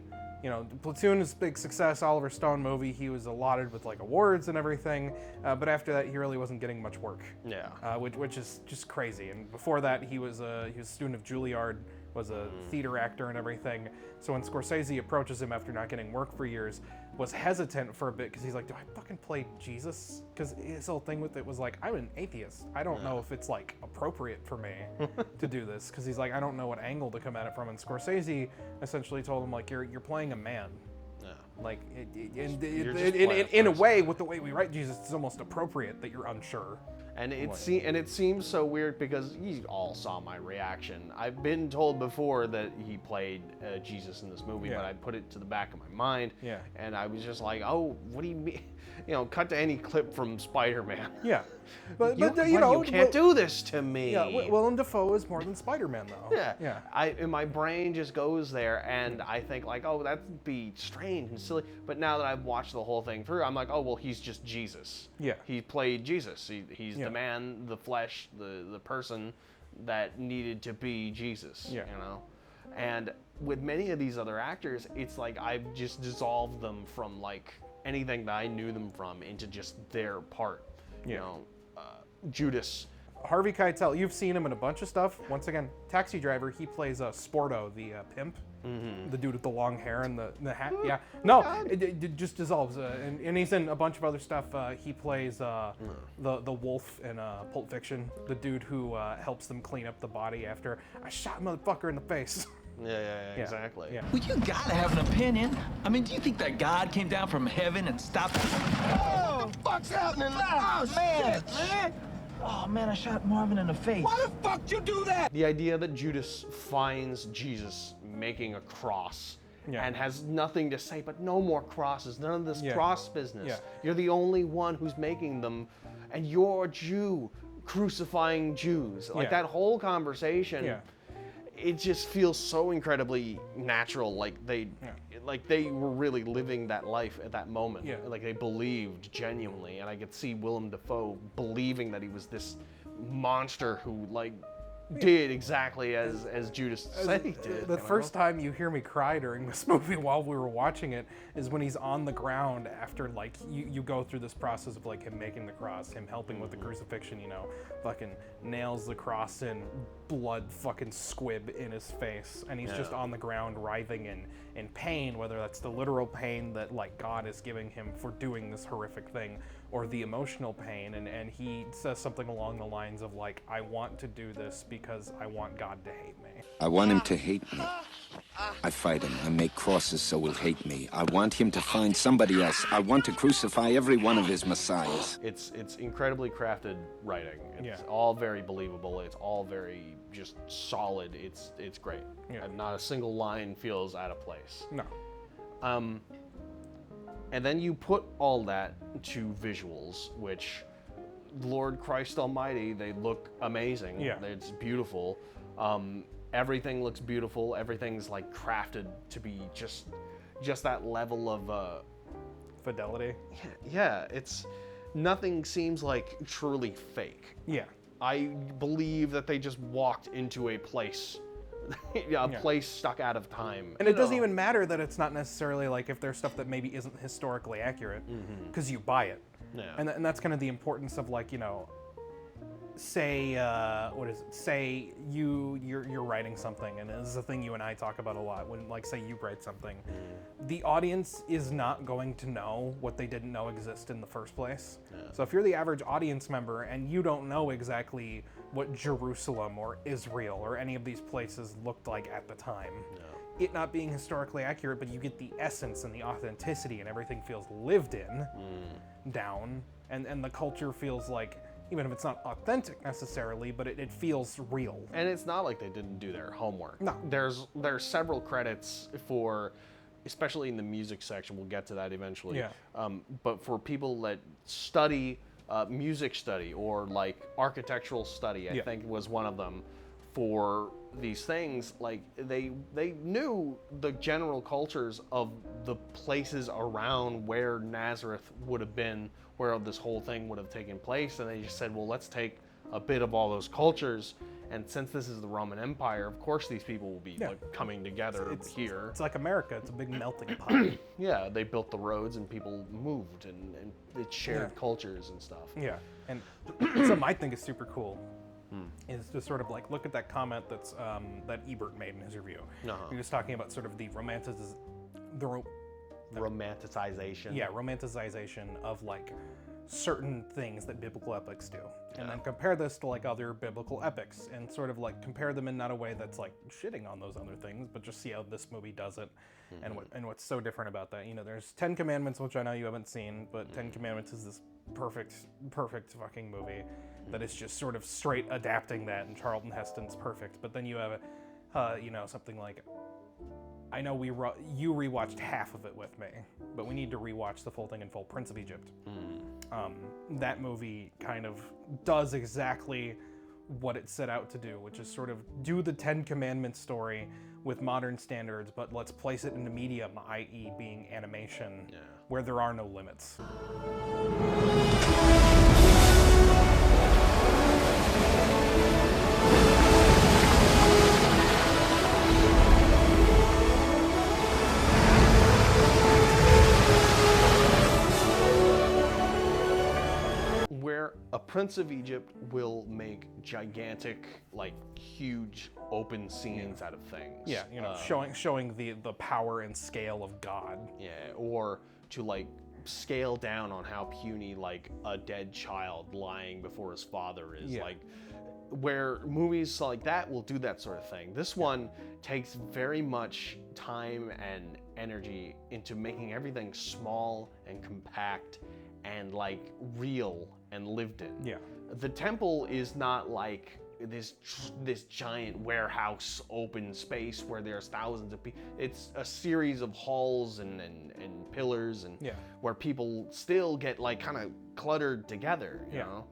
Platoon is a big success, Oliver Stone movie. He was allotted with like awards and everything, but after that, he really wasn't getting much work. Which is just crazy. And before that, he was a student of Juilliard, was a theater actor and everything. So when Scorsese approaches him after not getting work for years, was hesitant for a bit because he's like, do I fucking play Jesus? Because his whole thing with it was like, I'm an atheist. I don't know if it's like appropriate for me to do this, because he's like, I don't know what angle to come at it from. And Scorsese essentially told him like, you're playing a man. Like in a way, with the way we write Jesus, it's almost appropriate that you're unsure. And it seems so weird because you all saw my reaction. I've been told before that he played Jesus in this movie, but I put it to the back of my mind. And I was just like, oh, what do you mean? Cut to any clip from Spider-Man. But you can't do this to me. Willem Dafoe is more than Spider-Man, though. And my brain just goes there, and I think like, oh, that'd be strange and silly. But now that I've watched the whole thing through, I'm like, oh, well, he's just Jesus. He played Jesus. He's the man, the flesh, the person that needed to be Jesus. And with many of these other actors, it's like I've just dissolved them from like anything that I knew them from into just their part. Judas. Harvey Keitel, you've seen him in a bunch of stuff. Once again, Taxi Driver, he plays Sporto, the pimp. The dude with the long hair and the hat. No, it just dissolves. And he's in a bunch of other stuff. He plays the wolf in Pulp Fiction, the dude who helps them clean up the body after I shot a motherfucker in the face. Exactly. Well, you gotta have an opinion. I mean, do you think that God came down from heaven and stopped? Oh, fuck's happening? Oh, man, man. Oh man, I shot Marvin in the face. Why the fuck you do that? The idea that Judas finds Jesus making a cross and has nothing to say, but no more crosses, none of this cross business. You're the only one who's making them, and you're a Jew crucifying Jews. Like that whole conversation. It just feels so incredibly natural, like they were really living that life at that moment. Like they believed genuinely, and I could see Willem Dafoe believing that he was this monster who like did exactly as Judas said he did. The first time you hear me cry during this movie while we were watching it is when he's on the ground after like you go through this process of like him making the cross, him helping with the crucifixion, fucking nails the cross in, blood fucking squib in his face, and he's just on the ground writhing in pain, whether that's the literal pain that like God is giving him for doing this horrific thing, or the emotional pain, and he says something along the lines of like, I want to do this because I want God to hate me. I want him to hate me. I fight him. I make crosses so he'll hate me. I want him to find somebody else. I want to crucify every one of his messiahs. It's incredibly crafted writing. It's all very believable. It's all very just solid. It's great. And not a single line feels out of place. No. And then you put all that to visuals, which, Lord Christ Almighty, they look amazing. It's beautiful. Everything looks beautiful. Everything's like crafted to be just that level of fidelity. It's nothing seems like truly fake. I believe that they just walked into a place. Place stuck out of time. And it doesn't even matter that it's not necessarily like if there's stuff that maybe isn't historically accurate, because you buy it. And that's kind of the importance of like, say say you're writing something, and this is a thing you and I talk about a lot. When like say you write something, the audience is not going to know what they didn't know exist in the first place. So if you're the average audience member and you don't know exactly what Jerusalem or Israel or any of these places looked like at the time, it not being historically accurate, but you get the essence and the authenticity, and everything feels lived in down, and the culture feels like, even if it's not authentic necessarily, but it feels real. And it's not like they didn't do their homework. No. There's several credits for, especially in the music section, we'll get to that eventually. Yeah. But for people that study music study or like architectural study, I think was one of them, for these things, like they knew the general cultures of the places around where Nazareth would have been, where this whole thing would have taken place, and they just said, well, let's take a bit of all those cultures, and since this is the Roman Empire, of course these people will be like coming together here. It's like America, it's a big melting pot. Yeah, they built the roads and people moved, and it shared cultures and stuff. Yeah, and something I think is super cool is to sort of like look at that comment that's that Ebert made in his review. He was talking about sort of the romanticization. Yeah, romanticization of like certain things that biblical epics do, and then compare this to like other biblical epics, and sort of like compare them in not a way that's like shitting on those other things, but just see how this movie does it, and what's so different about that. You know, there's 10 Commandments, which I know you haven't seen, but 10 Commandments is this perfect fucking movie that is just sort of straight adapting that, and Charlton Heston's perfect. But then you have you know, something like, I know you rewatched half of it with me, but we need to rewatch the full thing in full. Prince of Egypt. That movie kind of does exactly what it set out to do, which is sort of do the 10 Commandments story with modern standards, but let's place it in the medium, i.e. being animation, where there are no limits. Where a Prince of Egypt will make gigantic, like huge open scenes out of things. Yeah, you know, showing the power and scale of God. Yeah, or to like scale down on how puny like a dead child lying before his father is. Like, where movies like that will do that sort of thing. This one takes very much time and energy into making everything small and compact and like real and lived in. Yeah. The temple is not like this giant warehouse open space where there's thousands of people. It's a series of halls and pillars, and where people still get like kind of cluttered together, you know?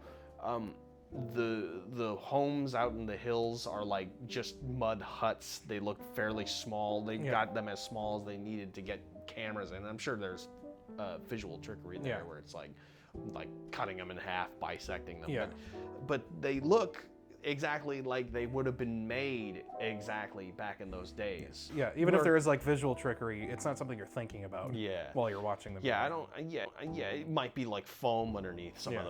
The homes out in the hills are like just mud huts. They look fairly small. They got them as small as they needed to get cameras in. I'm sure there's visual trickery there where it's like cutting them in half, bisecting them. But they look exactly like they would have been made exactly back in those days. Yeah, even if there is like visual trickery, it's not something you're thinking about while you're watching the movie. It might be like foam underneath some of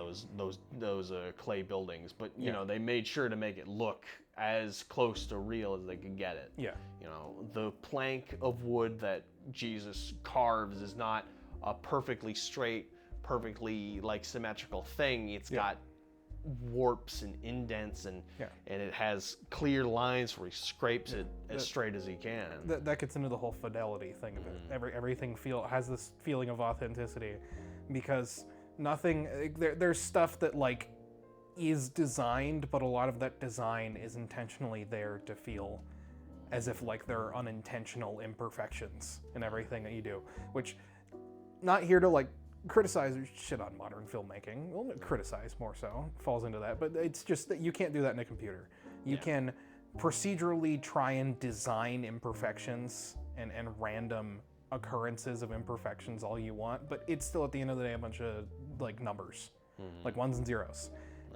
those clay buildings, but you know, they made sure to make it look as close to real as they could get it. Yeah. You know, the plank of wood that Jesus carves is not a perfectly straight, perfectly like symmetrical thing. It's got warps and indents, and it has clear lines where he scrapes it as straight as he can. That gets into the whole fidelity thing of it. Everything has this feeling of authenticity, because nothing there's stuff that like is designed, but a lot of that design is intentionally there to feel as if like there are unintentional imperfections in everything that you do, which, not here to like criticize or shit on modern filmmaking. Well, criticize more so, falls into that, but it's just that you can't do that in a computer. You can procedurally try and design imperfections and random occurrences of imperfections all you want, but it's still at the end of the day a bunch of like numbers, like ones and zeros.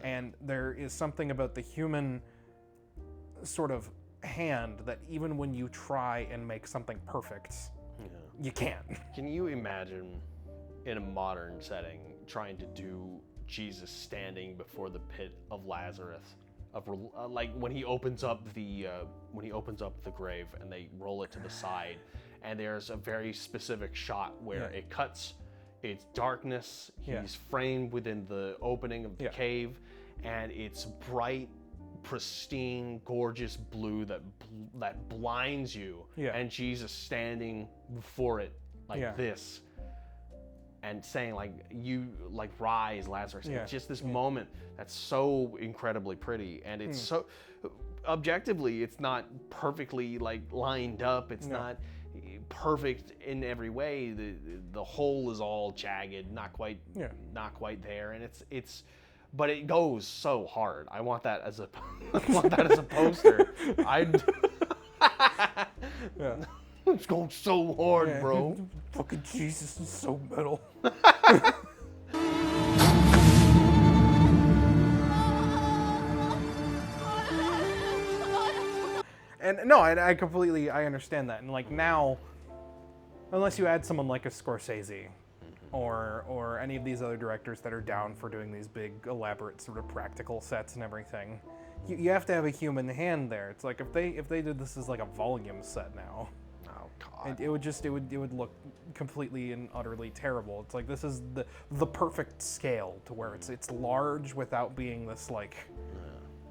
And there is something about the human sort of hand that even when you try and make something perfect, you can't. Can you imagine in a modern setting trying to do Jesus standing before the pit of Lazarus, like when he opens up the grave and they roll it to the side, and there's a very specific shot where it cuts. It's darkness. He's framed within the opening of the cave, and it's bright, pristine, gorgeous blue that blinds you. And Jesus standing before it like this, and saying like, "You like rise, Lazarus." It's just this moment that's so incredibly pretty, and it's so objectively, it's not perfectly like lined up. It's not perfect in every way. The whole is all jagged, not quite there, and it's but it goes so hard. I want that as a poster. It's going so hard, bro. Fucking Jesus is so metal. And no, I completely understand that. And like now, unless you add someone like a Scorsese or any of these other directors that are down for doing these big, elaborate sort of practical sets and everything, you have to have a human hand there. It's like if they did this as like a volume set now, oh god, it would look completely and utterly terrible. It's like this is the perfect scale to where it's large without being this like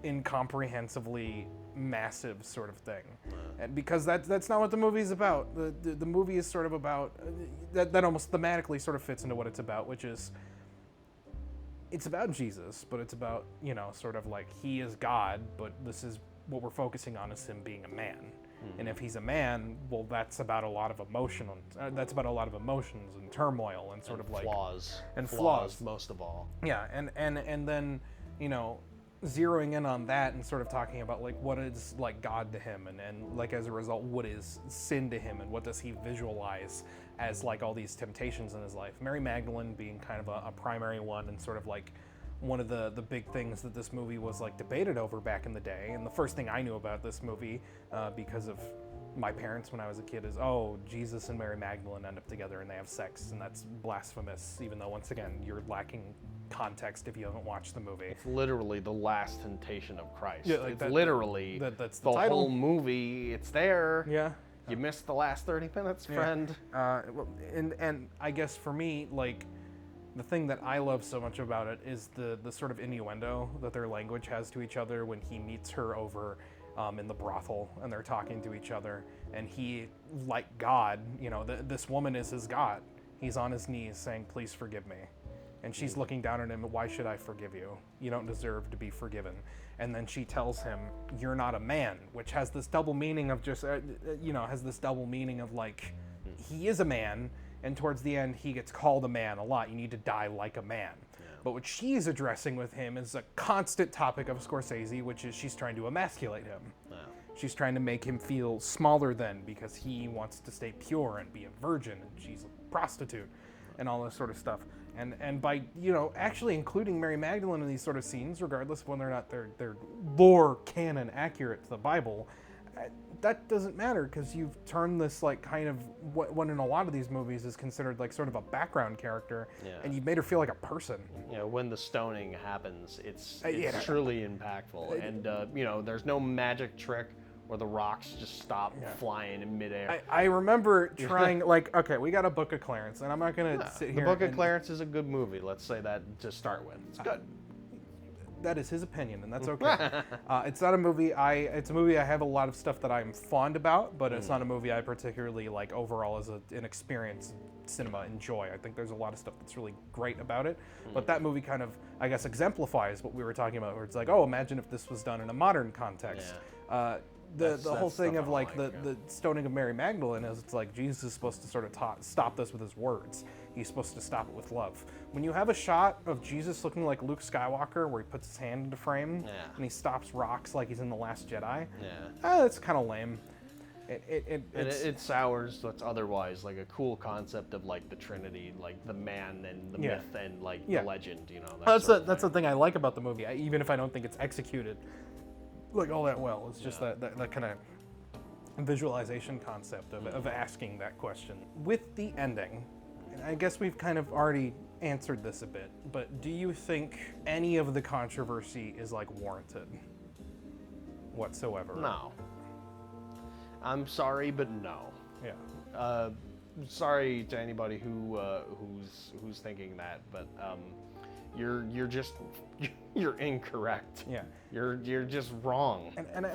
incomprehensibly massive sort of thing, and because that's not what the movie is about. The movie is sort of about that almost thematically sort of fits into what it's about, which is it's about Jesus, but it's about, you know, sort of like he is God, but this is what we're focusing on is him being a man. And if he's a man, well, that's about a lot of emotions and turmoil and sort of like flaws most of all. Yeah, and then, you know, zeroing in on that and sort of talking about like what is like God to him, and like as a result what is sin to him, and what does he visualize as like all these temptations in his life. Mary Magdalene being kind of a primary one, and sort of like one of the big things that this movie was like debated over back in the day. And the first thing I knew about this movie because of my parents when I was a kid is, oh, Jesus and Mary Magdalene end up together and they have sex, and that's blasphemous, even though once again you're lacking context if you haven't watched the movie. It's literally the last temptation of Christ. Yeah, like it's that, literally that's the title. Whole movie. It's there. Yeah. You missed the last 30 minutes, friend. And I guess for me, like, the thing that I love so much about it is the sort of innuendo that their language has to each other when he meets her over in the brothel, and they're talking to each other, and he, like God, you know, this woman is his God. He's on his knees saying, "Please forgive me." And she's looking down at him, "Why should I forgive you? You don't deserve to be forgiven." And then she tells him, "You're not a man," which has this double meaning of just, has this double meaning of like, he is a man, and towards the end, he gets called a man a lot. You need to die like a man. Yeah. But what she's addressing with him is a constant topic of Scorsese, which is she's trying to emasculate him. Yeah. She's trying to make him feel smaller than, because he wants to stay pure and be a virgin, and she's a prostitute, and all this sort of stuff. And by, you know, actually including Mary Magdalene in these sort of scenes, regardless of whether or not they're lore canon accurate to the Bible, that doesn't matter, because you've turned this like kind of what in a lot of these movies is considered like sort of a background character, and you've made her feel like a person. You know, when the stoning happens, it's truly impactful, and you know, there's no magic trick where the rocks just stop flying in midair. I remember trying, like, okay, we got a Book of Clarence, and I'm not gonna sit here. The Book of Clarence is a good movie. Let's say that to start with. It's good. That is his opinion, and that's okay. It's not a movie. It's a movie I have a lot of stuff that I'm fond about, but it's not a movie I particularly like overall as an experience cinema enjoy. I think there's a lot of stuff that's really great about it, but that movie kind of, I guess, exemplifies what we were talking about, where it's like, oh, imagine if this was done in a modern context. The whole thing of like the stoning of Mary Magdalene is, it's like Jesus is supposed to sort of stop this with his words. He's supposed to stop it with love. When you have a shot of Jesus looking like Luke Skywalker, where he puts his hand into frame and he stops rocks like he's in The Last Jedi, that's kind of lame. It sours what's otherwise like a cool concept of like the Trinity, like the man and the myth and like the legend. You know, that's the thing I like about the movie, even if I don't think it's executed like all that well. It's just that kind of visualization concept of asking that question. With the ending, and I guess we've kind of already answered this a bit, but do you think any of the controversy is like warranted whatsoever? No. I'm sorry, but no. Yeah. Sorry to anybody who's thinking that, but you're just you're incorrect. Yeah. You're just wrong. And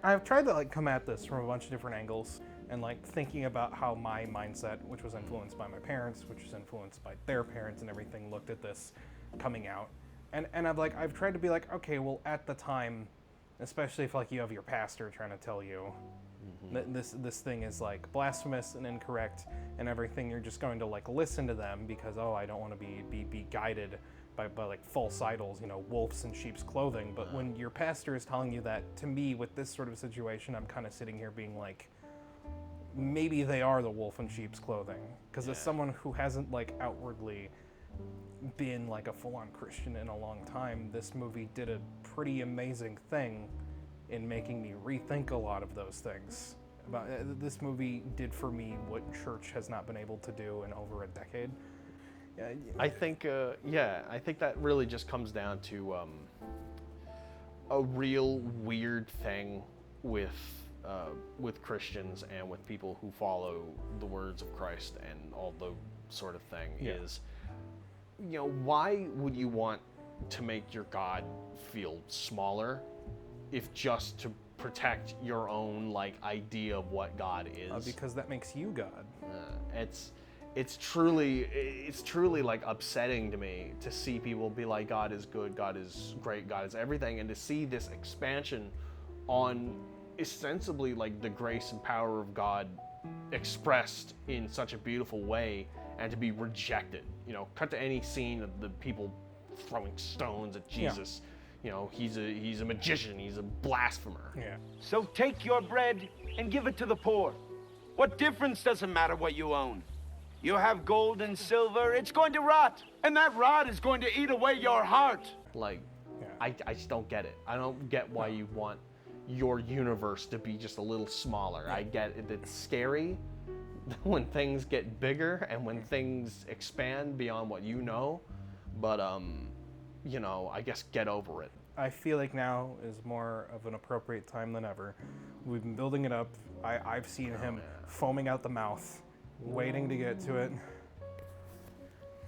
I've tried to like come at this from a bunch of different angles, and like thinking about how my mindset, which was influenced by my parents, which was influenced by their parents and everything, looked at this coming out. And I've tried to be like, okay, well at the time, especially if like you have your pastor trying to tell you that this thing is like blasphemous and incorrect and everything, you're just going to like listen to them because, oh, I don't want to be guided by like false idols, wolves in sheep's clothing. But when your pastor is telling you that, to me, with this sort of situation, I'm kind of sitting here being like, maybe they are the wolf in sheep's clothing. Because as someone who hasn't like outwardly been like a full-on Christian in a long time, this movie did a pretty amazing thing in making me rethink a lot of those things. This movie did for me what church has not been able to do in over a decade. I think that really just comes down to a real weird thing with Christians and with people who follow the words of Christ and all the sort of thing is, why would you want to make your God feel smaller if just to protect your own like idea of what God is? Because that makes you God. It's truly like upsetting to me to see people be like, God is good, God is great, God is everything, and to see this expansion on ostensibly like the grace and power of God expressed in such a beautiful way, and to be rejected. Cut to any scene of the people throwing stones at Jesus. He's a magician, he's a blasphemer. Yeah. So take your bread and give it to the poor. What difference does it matter what you own? You have gold and silver, it's going to rot. And that rot is going to eat away your heart. Like, I just don't get it. I don't get why you want your universe to be just a little smaller. I get it, it's scary when things get bigger and when things expand beyond what you know. But, I guess get over it. I feel like now is more of an appropriate time than ever. We've been building it up. I've seen him foaming out the mouth, waiting to get to it.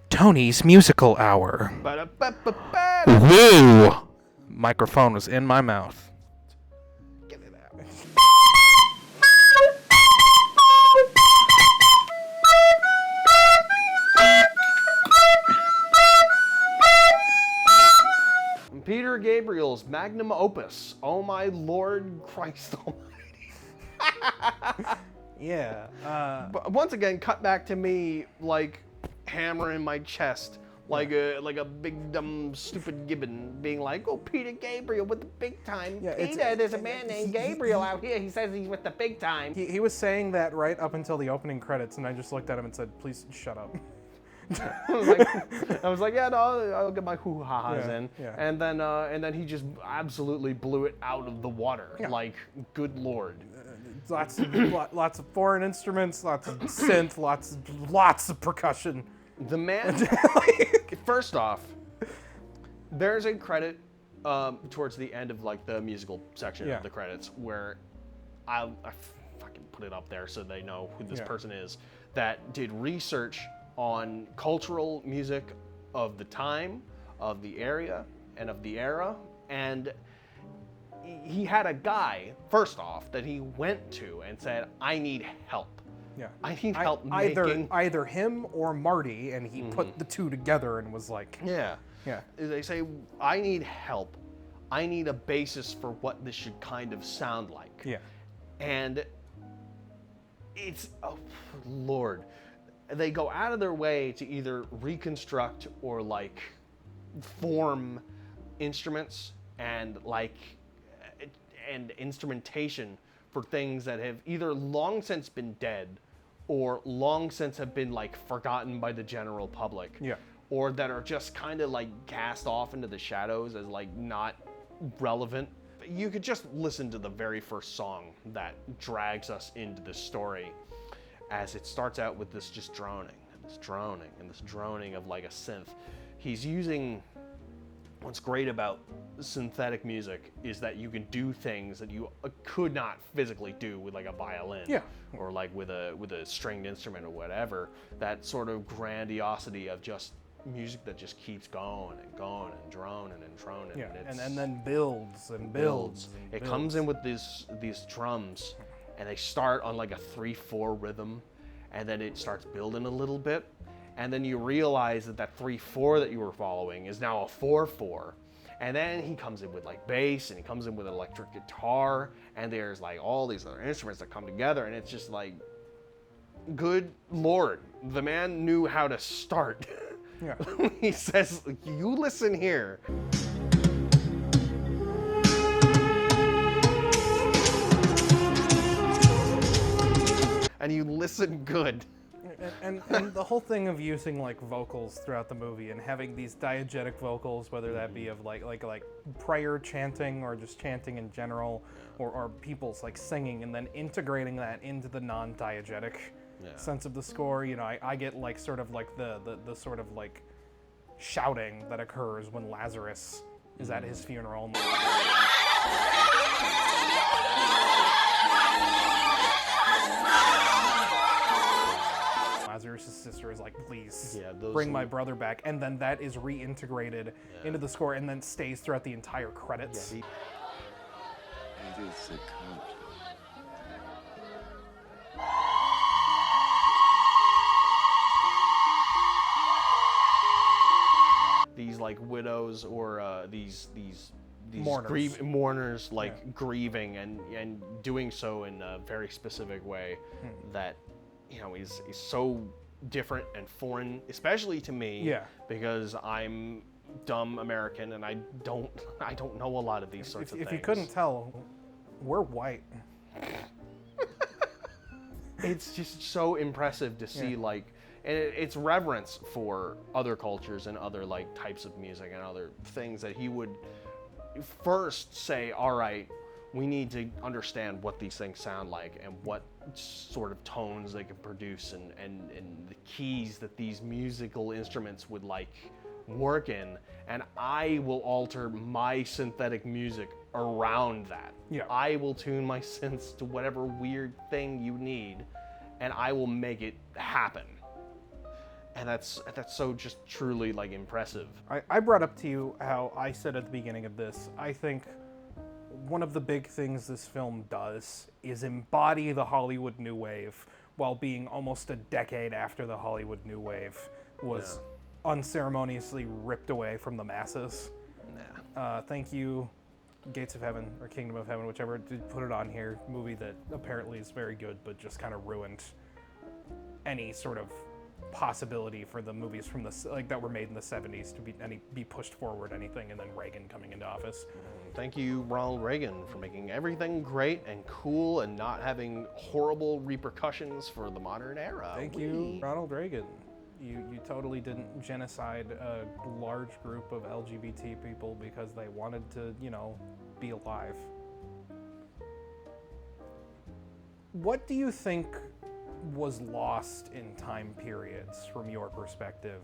Tony's Musical Hour. Woo! Microphone was in my mouth. Get it out. Peter Gabriel's magnum opus. Oh my Lord Christ Almighty. Yeah. But once again, cut back to me like hammering my chest like a big dumb stupid gibbon being like, oh, Peter Gabriel with the big time. Yeah, Peter, there's a man named Gabriel out here. He says he's with the big time. He was saying that right up until the opening credits, and I just looked at him and said, please shut up. I was like, yeah, no, I'll get my hoo-ha's in. Yeah. And then he just absolutely blew it out of the water. Yeah. Like, good Lord. Lots of foreign instruments, lots of synth, lots of percussion. The man, first off, there's a credit towards the end of like the musical section of the credits where I fucking put it up there so they know who this person is, that did research on cultural music of the time, of the area, and of the era. And he had a guy, first off, that he went to and said, I need help. Yeah. I need help making... Either him or Marty, and he put the two together and was like... Yeah. Yeah. They say, I need help. I need a basis for what this should kind of sound like. Yeah. And it's... Oh, Lord. They go out of their way to either reconstruct or like form instruments and like and instrumentation for things that have either long since been dead or long since have been like forgotten by the general public. Yeah. Or that are just kind of like cast off into the shadows as like not relevant. You could just listen to the very first song that drags us into this story, as it starts out with this just droning. this droning of like a synth. He's using, what's great about synthetic music is that you can do things that you could not physically do with like a violin, or like with a stringed instrument or whatever. That sort of grandiosity of just music that just keeps going and going and droning and droning. Yeah, and, and then builds and builds. It comes in with these drums, and they start on like a 3/4 rhythm, and then it starts building a little bit, and then you realize that 3/4 that you were following is now a 4/4. And then he comes in with like bass, and he comes in with an electric guitar, and there's like all these other instruments that come together, and it's just like, good Lord, the man knew how to start. Yeah. He says, you listen here. And you listen good. And the whole thing of using like vocals throughout the movie and having these diegetic vocals, whether that be of like prayer chanting or just chanting in general, or people's like singing, and then integrating that into the non-diegetic sense of the score. You know, I get like sort of like the sort of like shouting that occurs when Lazarus is at his funeral. Lazarus' sister is like, please bring my brother back, and then that is reintegrated into the score and then stays throughout the entire credits. It is a country. These like widows or these mourners, mourners like grieving and doing so in a very specific way that, you know, is so different and foreign, especially to me. Yeah. Because I'm dumb American and I don't know a lot of these sorts of things. If you couldn't tell, we're white. It's just so impressive to see like, and it's reverence for other cultures and other like types of music and other things that he would first say, all right, we need to understand what these things sound like and what sort of tones they can produce and the keys that these musical instruments would like work in, and I will alter my synthetic music around that. Yeah. I will tune my synths to whatever weird thing you need, and I will make it happen. And that's so just truly like impressive. I brought up to you how I said at the beginning of this, I think one of the big things this film does is embody the Hollywood New Wave while being almost a decade after the Hollywood New Wave was unceremoniously ripped away from the masses. Thank you, Gates of Heaven or Kingdom of Heaven, whichever, did put it on here. Movie that apparently is very good, but just kind of ruined any sort of possibility for the movies from the like that were made in the 70s to be pushed forward anything, and then Reagan coming into office. Thank you, Ronald Reagan, for making everything great and cool and not having horrible repercussions for the modern era. Thank you, Ronald Reagan. You totally didn't genocide a large group of LGBT people because they wanted to, you know, be alive. What do you think was lost in time periods from your perspective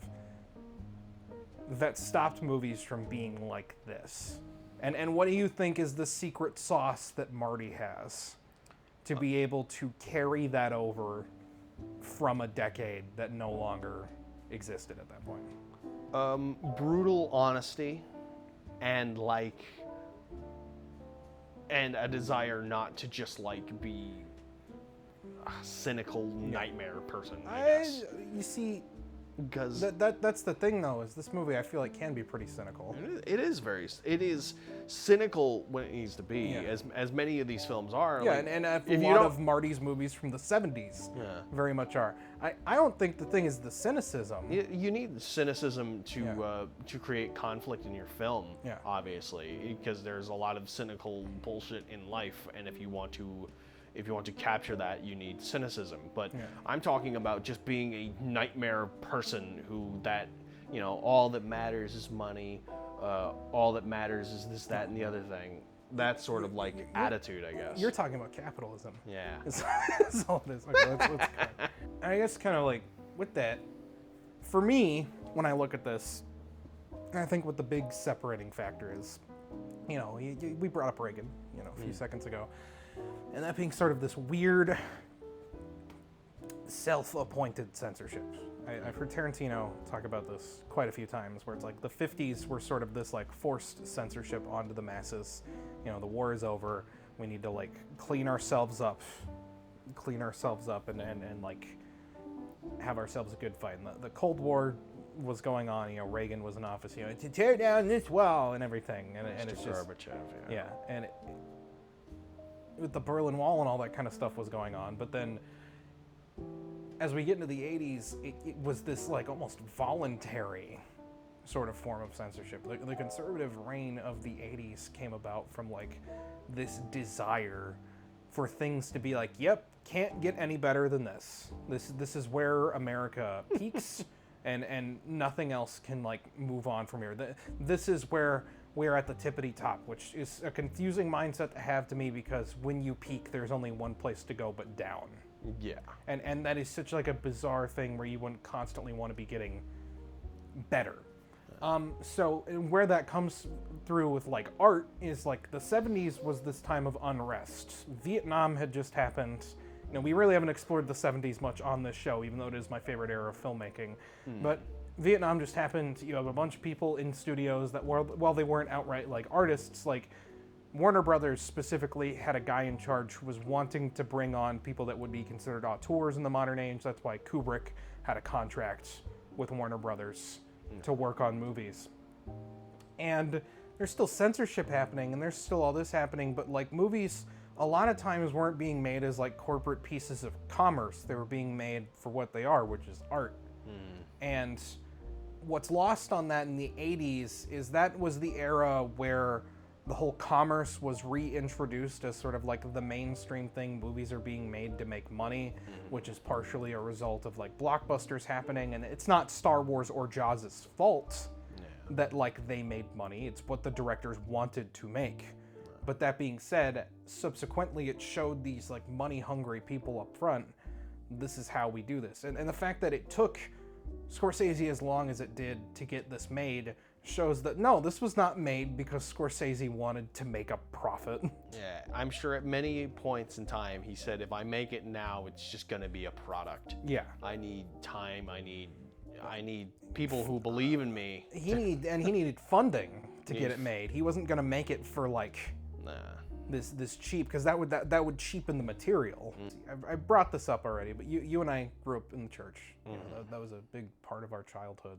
that stopped movies from being like this? And what do you think is the secret sauce that Marty has to be able to carry that over from a decade that no longer existed at that point? Brutal honesty and a desire not to just like be a cynical nightmare person, I guess. You see, because that's the thing though, is this movie I feel like can be pretty cynical. It is cynical when it needs to be, as many of these films are. Yeah, like, and a lot of Marty's movies from the 70s very much are. I don't think the thing is the cynicism. You need cynicism to create conflict in your film, obviously, because there's a lot of cynical bullshit in life, and if you want to capture that, you need cynicism. But I'm talking about just being a nightmare person all that matters is money, all that matters is this, that, and the other thing. That sort of like attitude, I guess. You're talking about capitalism. Yeah. That's all it is. Okay, let's I guess kind of like with that, for me, when I look at this, I think what the big separating factor is, you know, we brought up Reagan, you know, a few seconds ago, and that being sort of this weird self-appointed censorship. I've heard Tarantino talk about this quite a few times, where it's like the 50s were sort of this like forced censorship onto the masses. You know, the war is over, we need to like clean ourselves up and like have ourselves a good fight. And the Cold War was going on, you know, Reagan was in office, you know, to tear down this wall and everything, and it's just Gorbachev, yeah, and with the Berlin Wall and all that kind of stuff was going on. But then as we get into the 80s, it was this like almost voluntary sort of form of censorship. The conservative reign of the 80s came about from like this desire for things to be like, yep, can't get any better than this. This is where America peaks, and nothing else can like move on from here. This is where we're at the tippity top, which is a confusing mindset to have to me, because when you peak, there's only one place to go but down. Yeah. And that is such like a bizarre thing where you wouldn't constantly want to be getting better. So where that comes through with like art is like the 70s was this time of unrest. Vietnam had just happened. You know, we really haven't explored the 70s much on this show, even though it is my favorite era of filmmaking. But Vietnam just happened. You have a bunch of people in studios that were, while they weren't outright like artists, like Warner Brothers specifically had a guy in charge who was wanting to bring on people that would be considered auteurs in the modern age. That's why Kubrick had a contract with Warner Brothers to work on movies. And there's still censorship happening, and there's still all this happening, but like movies a lot of times weren't being made as like corporate pieces of commerce. They were being made for what they are, which is art. And what's lost on that in the 80s is that was the era where the whole commerce was reintroduced as sort of like the mainstream thing. Movies are being made to make money, which is partially a result of like blockbusters happening. And it's not Star Wars or Jaws' fault that like they made money. It's what the directors wanted to make. But that being said, subsequently it showed these like money hungry people up front, this is how we do this. And the fact that it took Scorsese as long as it did to get this made shows that no, this was not made because Scorsese wanted to make a profit. Yeah, I'm sure at many points in time he said, if I make it now, it's just going to be a product. Yeah. I need time. I need people who believe in me. He needed funding to get it made. He wasn't going to make it for like this cheap, because that would cheapen the material. I brought this up already, but you and I grew up in the church. You know, that was a big part of our childhood.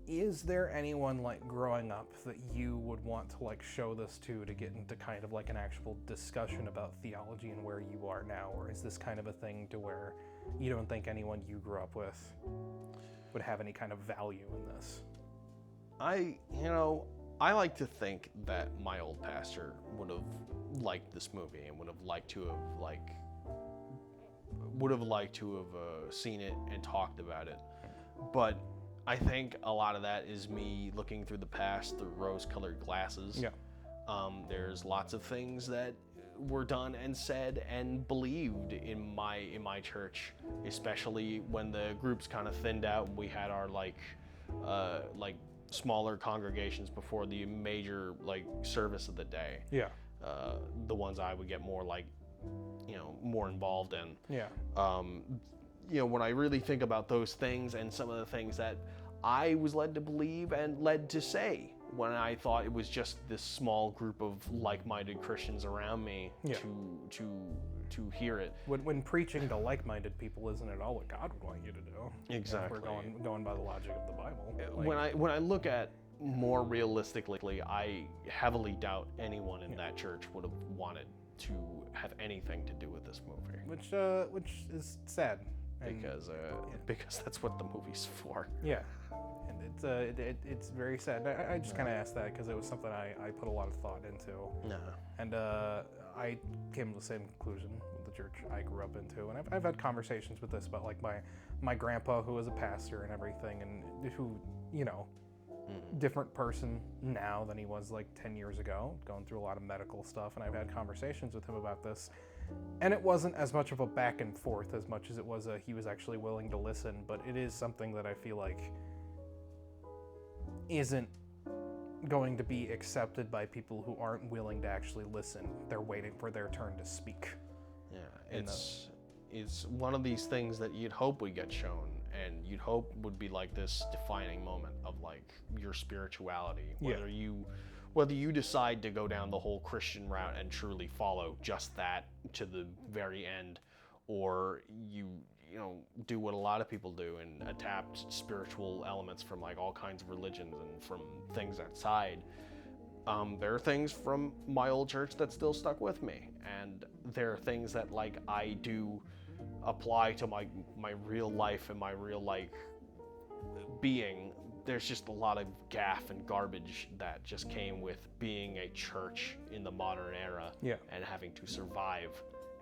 Is there anyone like growing up that you would want to like show this to get into kind of like an actual discussion about theology and where you are now? Or is this kind of a thing to where you don't think anyone you grew up with would have any kind of value in this? I like to think that my old pastor would have liked this movie and would have liked to have seen it and talked about it. But I think a lot of that is me looking through the past through rose-colored glasses. Yeah. There's lots of things that were done and said and believed in my church, especially when the groups kind of thinned out and we had our like smaller congregations before the major like service of the day. Yeah. The ones I would get more like, more involved in. Yeah. When I really think about those things and some of the things that I was led to believe and led to say when I thought it was just this small group of like-minded Christians around me to hear it. When preaching to like-minded people isn't at all what God would want you to do. Exactly. If we're going by the logic of the Bible. When I look at more realistically, I heavily doubt anyone in that church would have wanted to have anything to do with this movie. Which is sad. Because that's what the movie's for. Yeah. And it's very sad. I just kind of asked that because it was something I put a lot of thought into. No. And I came to the same conclusion with the church I grew up into. And I've had conversations with this about like my grandpa, who was a pastor and everything, and who, different person now than he was like 10 years ago, going through a lot of medical stuff. And I've had conversations with him about this. And it wasn't as much of a back and forth as much as it was he was actually willing to listen, but it is something that I feel like isn't going to be accepted by people who aren't willing to actually listen. They're waiting for their turn to speak. Yeah, it's one of these things that you'd hope would get shown, and you'd hope would be like this defining moment of like your spirituality, whether you decide to go down the whole Christian route and truly follow just that to the very end, or you do what a lot of people do and adapt spiritual elements from like all kinds of religions and from things outside. There are things from my old church that still stuck with me, and there are things that like I do apply to my real life and my real like being. There's just a lot of gaff and garbage that just came with being a church in the modern era, and having to survive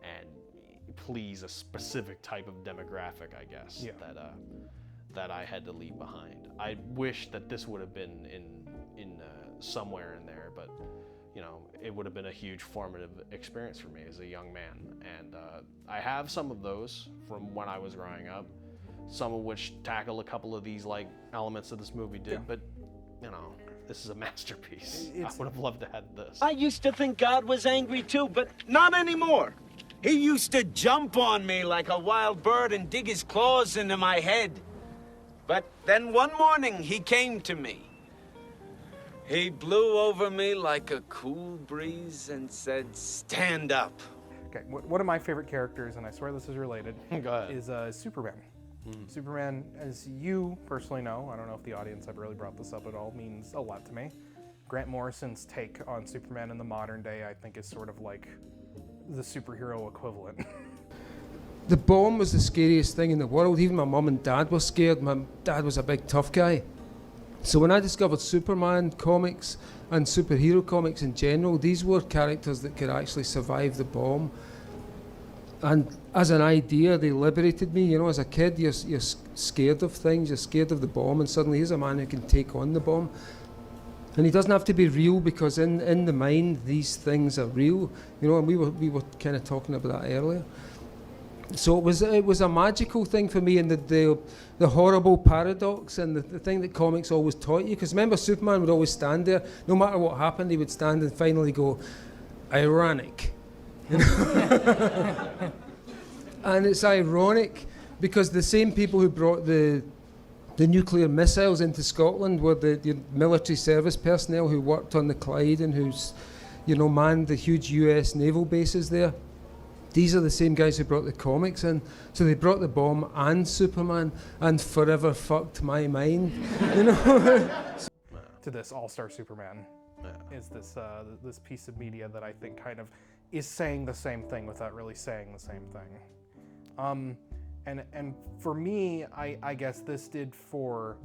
and please a specific type of demographic, I guess, that I had to leave behind. I wish that this would have been in somewhere in there, but it would have been a huge formative experience for me as a young man. And I have some of those from when I was growing up, some of which tackle a couple of these like elements that this movie did, but this is a masterpiece. I would have loved to have this. I used to think God was angry too, but not anymore. He used to jump on me like a wild bird and dig his claws into my head. But then one morning he came to me. He blew over me like a cool breeze and said, "Stand up." Okay, one of my favorite characters, and I swear this is related, is Superman. Superman, as you personally know, I don't know if the audience ever really brought this up at all, means a lot to me. Grant Morrison's take on Superman in the modern day, I think, is sort of like the superhero equivalent. The bomb was the scariest thing in the world. Even my mum and dad were scared. My dad was a big tough guy. So when I discovered Superman comics and superhero comics in general, these were characters that could actually survive the bomb. And as an idea, they liberated me. As a kid, you're scared of things, you're scared of the bomb, and suddenly here's a man who can take on the bomb. And he doesn't have to be real, because in the mind, these things are real. And we were kind of talking about that earlier. So it was a magical thing for me, and the horrible paradox and the thing that comics always taught you. Because remember, Superman would always stand there, no matter what happened, he would stand and finally go, ironic. And it's ironic because the same people who brought the nuclear missiles into Scotland were the military service personnel who worked on the Clyde and who's, manned the huge US naval bases there. These are the same guys who brought the comics in. So they brought the bomb and Superman and forever fucked my mind. To this All-Star Superman is this piece of media that I think kind of is saying the same thing without really saying the same thing. And for me, I guess this did for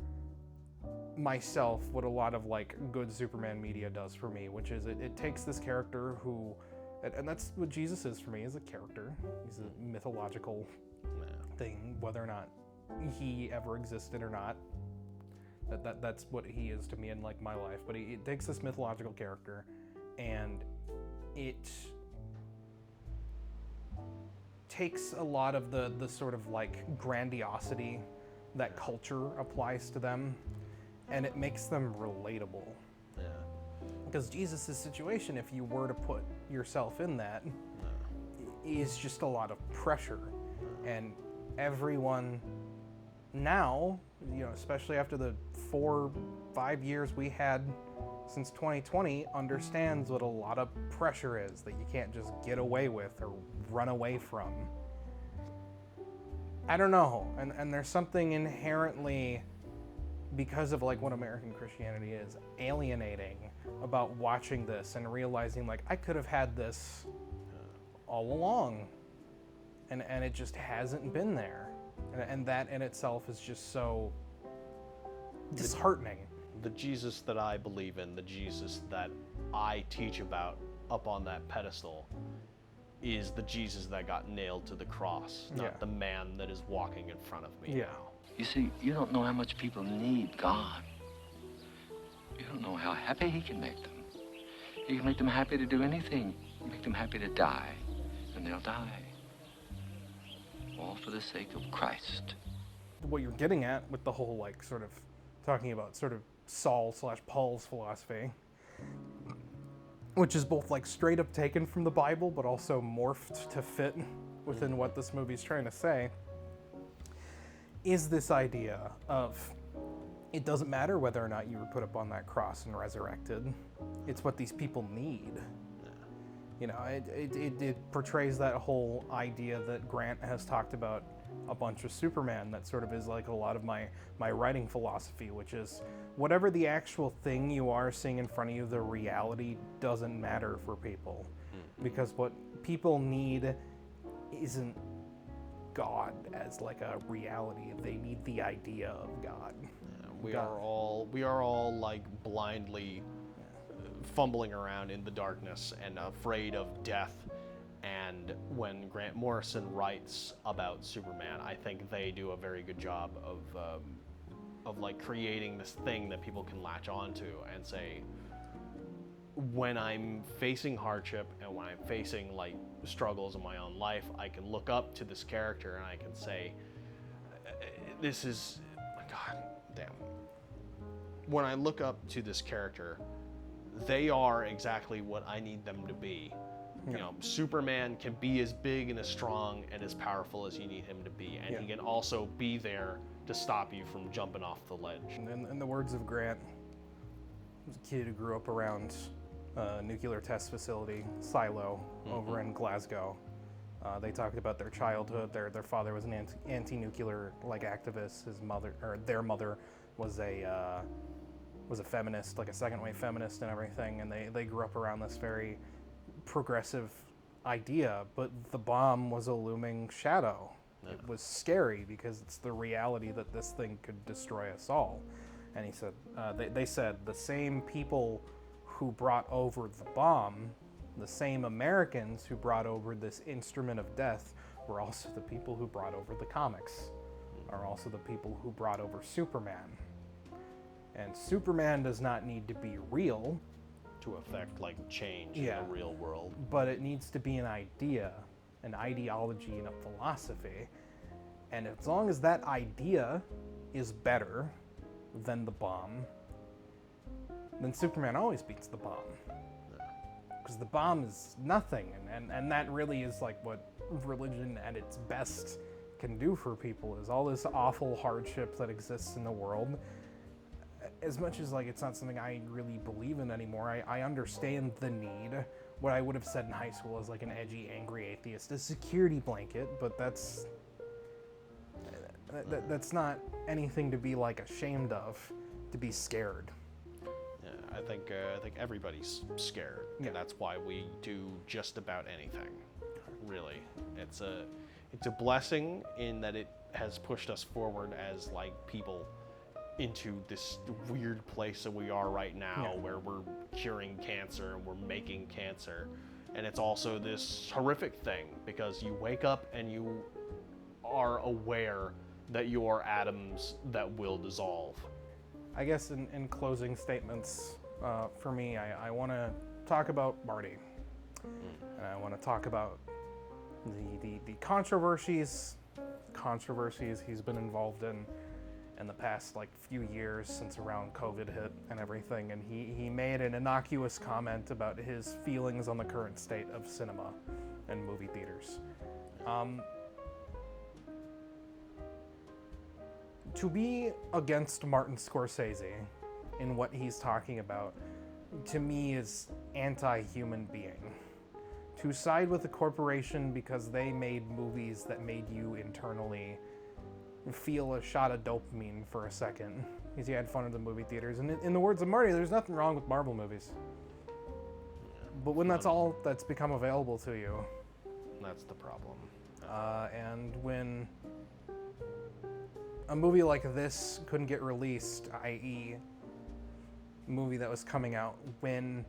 myself what a lot of like good Superman media does for me, which is it takes this character who, and that's what Jesus is for me, is a character. He's a mythological thing, whether or not he ever existed or not. That's what he is to me in like my life. But it takes this mythological character, and it takes a lot of the sort of like grandiosity that culture applies to them, and it makes them relatable. Yeah. Because Jesus' situation, if you were to put yourself in that, is just a lot of pressure. And everyone now, especially after the 4-5 years we had since 2020, understands what a lot of pressure is that you can't just get away with or run away from. I don't know, and there's something inherently, because of like what American Christianity is, alienating about watching this and realizing like I could have had this all along, and it just hasn't been there, and that in itself is just so disheartening. The Jesus that I believe in, the Jesus that I teach about up on that pedestal, is the Jesus that got nailed to the cross, not the man that is walking in front of me now. You see, you don't know how much people need God. You don't know how happy He can make them. He can make them happy to do anything. Make them happy to die and and they'll die. All for the sake of Christ. What you're getting at with the whole, like, sort of talking about sort of Saul/Paul's philosophy, which is both, like, straight up taken from the Bible, but also morphed to fit within what this movie's trying to say, is this idea of it doesn't matter whether or not you were put up on that cross and resurrected. It's what these people need. You know, it portrays that whole idea that Grant has talked about a bunch of Superman that sort of is like a lot of my writing philosophy, which is whatever the actual thing you are seeing in front of you, the reality doesn't matter for people. Because what people need isn't God as like a reality. They need the idea of God. We are all like blindly fumbling around in the darkness and afraid of death. And when Grant Morrison writes about Superman, I think they do a very good job of like creating this thing that people can latch onto and say, when I'm facing hardship and when I'm facing like struggles in my own life, I can look up to this character and I can say, this is, God damn. When I look up to this character, they are exactly what I need them to be. You know, Superman can be as big and as strong and as powerful as you need him to be, and he can also be there to stop you from jumping off the ledge. And in the words of Grant, he was a kid who grew up around a nuclear test facility, Silo, over in Glasgow. They talked about their childhood. Their father was an anti-nuclear like activist. His mother, or their mother, was a feminist, like a second wave feminist and everything. And they grew up around this very progressive idea, but the bomb was a looming shadow. It was scary because it's the reality that this thing could destroy us all. And he said, they said the same people who brought over the bomb, the same Americans who brought over this instrument of death, were also the people who brought over the comics, are also the people who brought over Superman. And Superman does not need to be real to affect like change in the real world, but it needs to be an idea, an ideology, and a philosophy. And as long as that idea is better than the bomb, then Superman always beats the bomb. Because the bomb is nothing, and that really is like what religion at its best can do for people, is all this awful hardship that exists in the world. As much as like it's not something I really believe in anymore, I understand the need. What I would have said in high school is like an edgy, angry atheist, a security blanket, but that's not anything to be like ashamed of, to be scared. Yeah, I think everybody's scared. Yeah. And that's why we do just about anything. Really, it's a blessing in that it has pushed us forward as like people into this weird place that we are right now, where we're curing cancer and we're making cancer. And it's also this horrific thing because you wake up and you are aware that you are atoms that will dissolve. I guess in closing statements, for me, I want to talk about Marty. And I want to talk about the controversies he's been involved in the past like few years since around COVID hit and everything. And he made an innocuous comment about his feelings on the current state of cinema and movie theaters. To be against Martin Scorsese in what he's talking about, to me, is anti-human being. To side with a corporation because they made movies that made you internally feel a shot of dopamine for a second because you had fun at the movie theaters. And in the words of Marty, there's nothing wrong with Marvel movies. But when that's all that's become available to you, that's the problem. And when a movie like this couldn't get released, i.e. a movie that was coming out when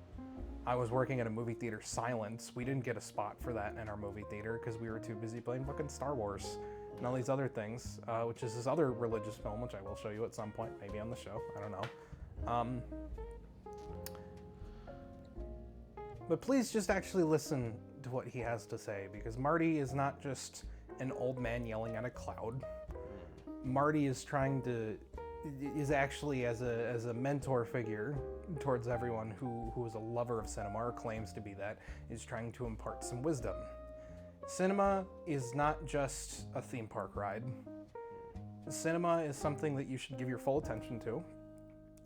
I was working at a movie theater, Silence, we didn't get a spot for that in our movie theater because we were too busy playing fucking Star Wars and all these other things, which is this other religious film, which I will show you at some point, maybe on the show, I don't know. But please just actually listen to what he has to say, because Marty is not just an old man yelling at a cloud. Marty is actually as a mentor figure towards everyone who is a lover of cinema or claims to be that, is trying to impart some wisdom. Cinema is not just a theme park ride. Cinema is something that you should give your full attention to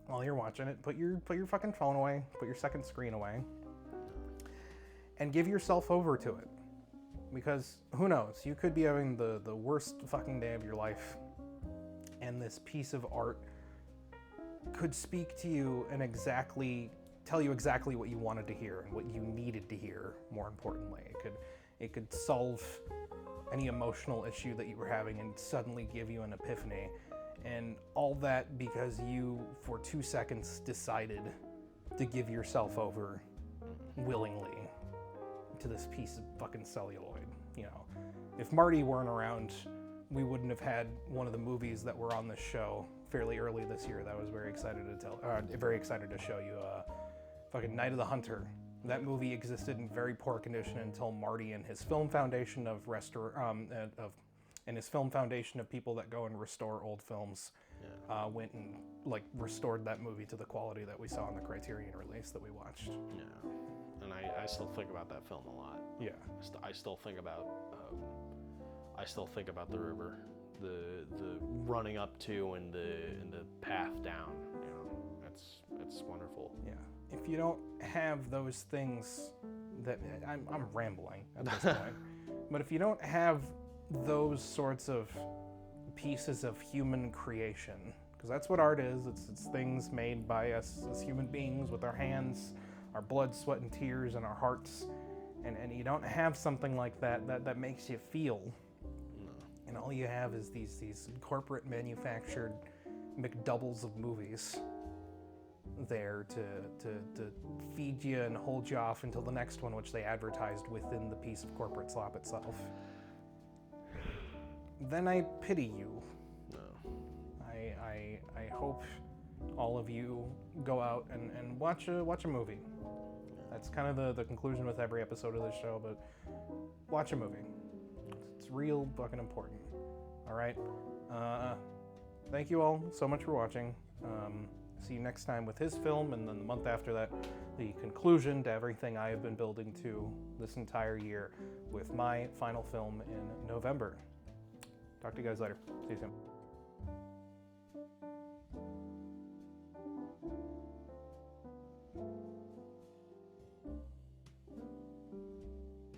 while you're watching it. Put your fucking phone away, put your second screen away, and give yourself over to it. Because who knows, you could be having the worst fucking day of your life, and this piece of art could speak to you and tell you exactly what you wanted to hear and what you needed to hear, more importantly. It could solve any emotional issue that you were having and suddenly give you an epiphany. And all that because you, for 2 seconds, decided to give yourself over willingly to this piece of fucking celluloid. You know, if Marty weren't around, we wouldn't have had one of the movies that were on this show fairly early this year that I was very excited to show you. Fucking Night of the Hunter. That movie existed in very poor condition until Marty and his film foundation of people that go and restore old films went and restored that movie to the quality that we saw in the Criterion release that we watched. Yeah, and I still think about that film a lot. Yeah, I still think about the river, the running up to and the path down. You know, it's wonderful. Yeah. If you don't have those things that I'm rambling at this point, but if you don't have those sorts of pieces of human creation, because that's what art is, it's things made by us as human beings with our hands, our blood, sweat, and tears, and our hearts, and you don't have something like that makes you feel, and all you have is these corporate manufactured McDoubles of movies there to feed you and hold you off until the next one, which they advertised within the piece of corporate slop itself. Then I pity you. No. I hope all of you go out and watch a movie. That's kind of the conclusion with every episode of this show, but watch a movie. It's real fucking important. All right. Thank you all so much for watching. See you next time with his film, and then the month after that, the conclusion to everything I have been building to this entire year with my final film in November. Talk to you guys later. See you soon.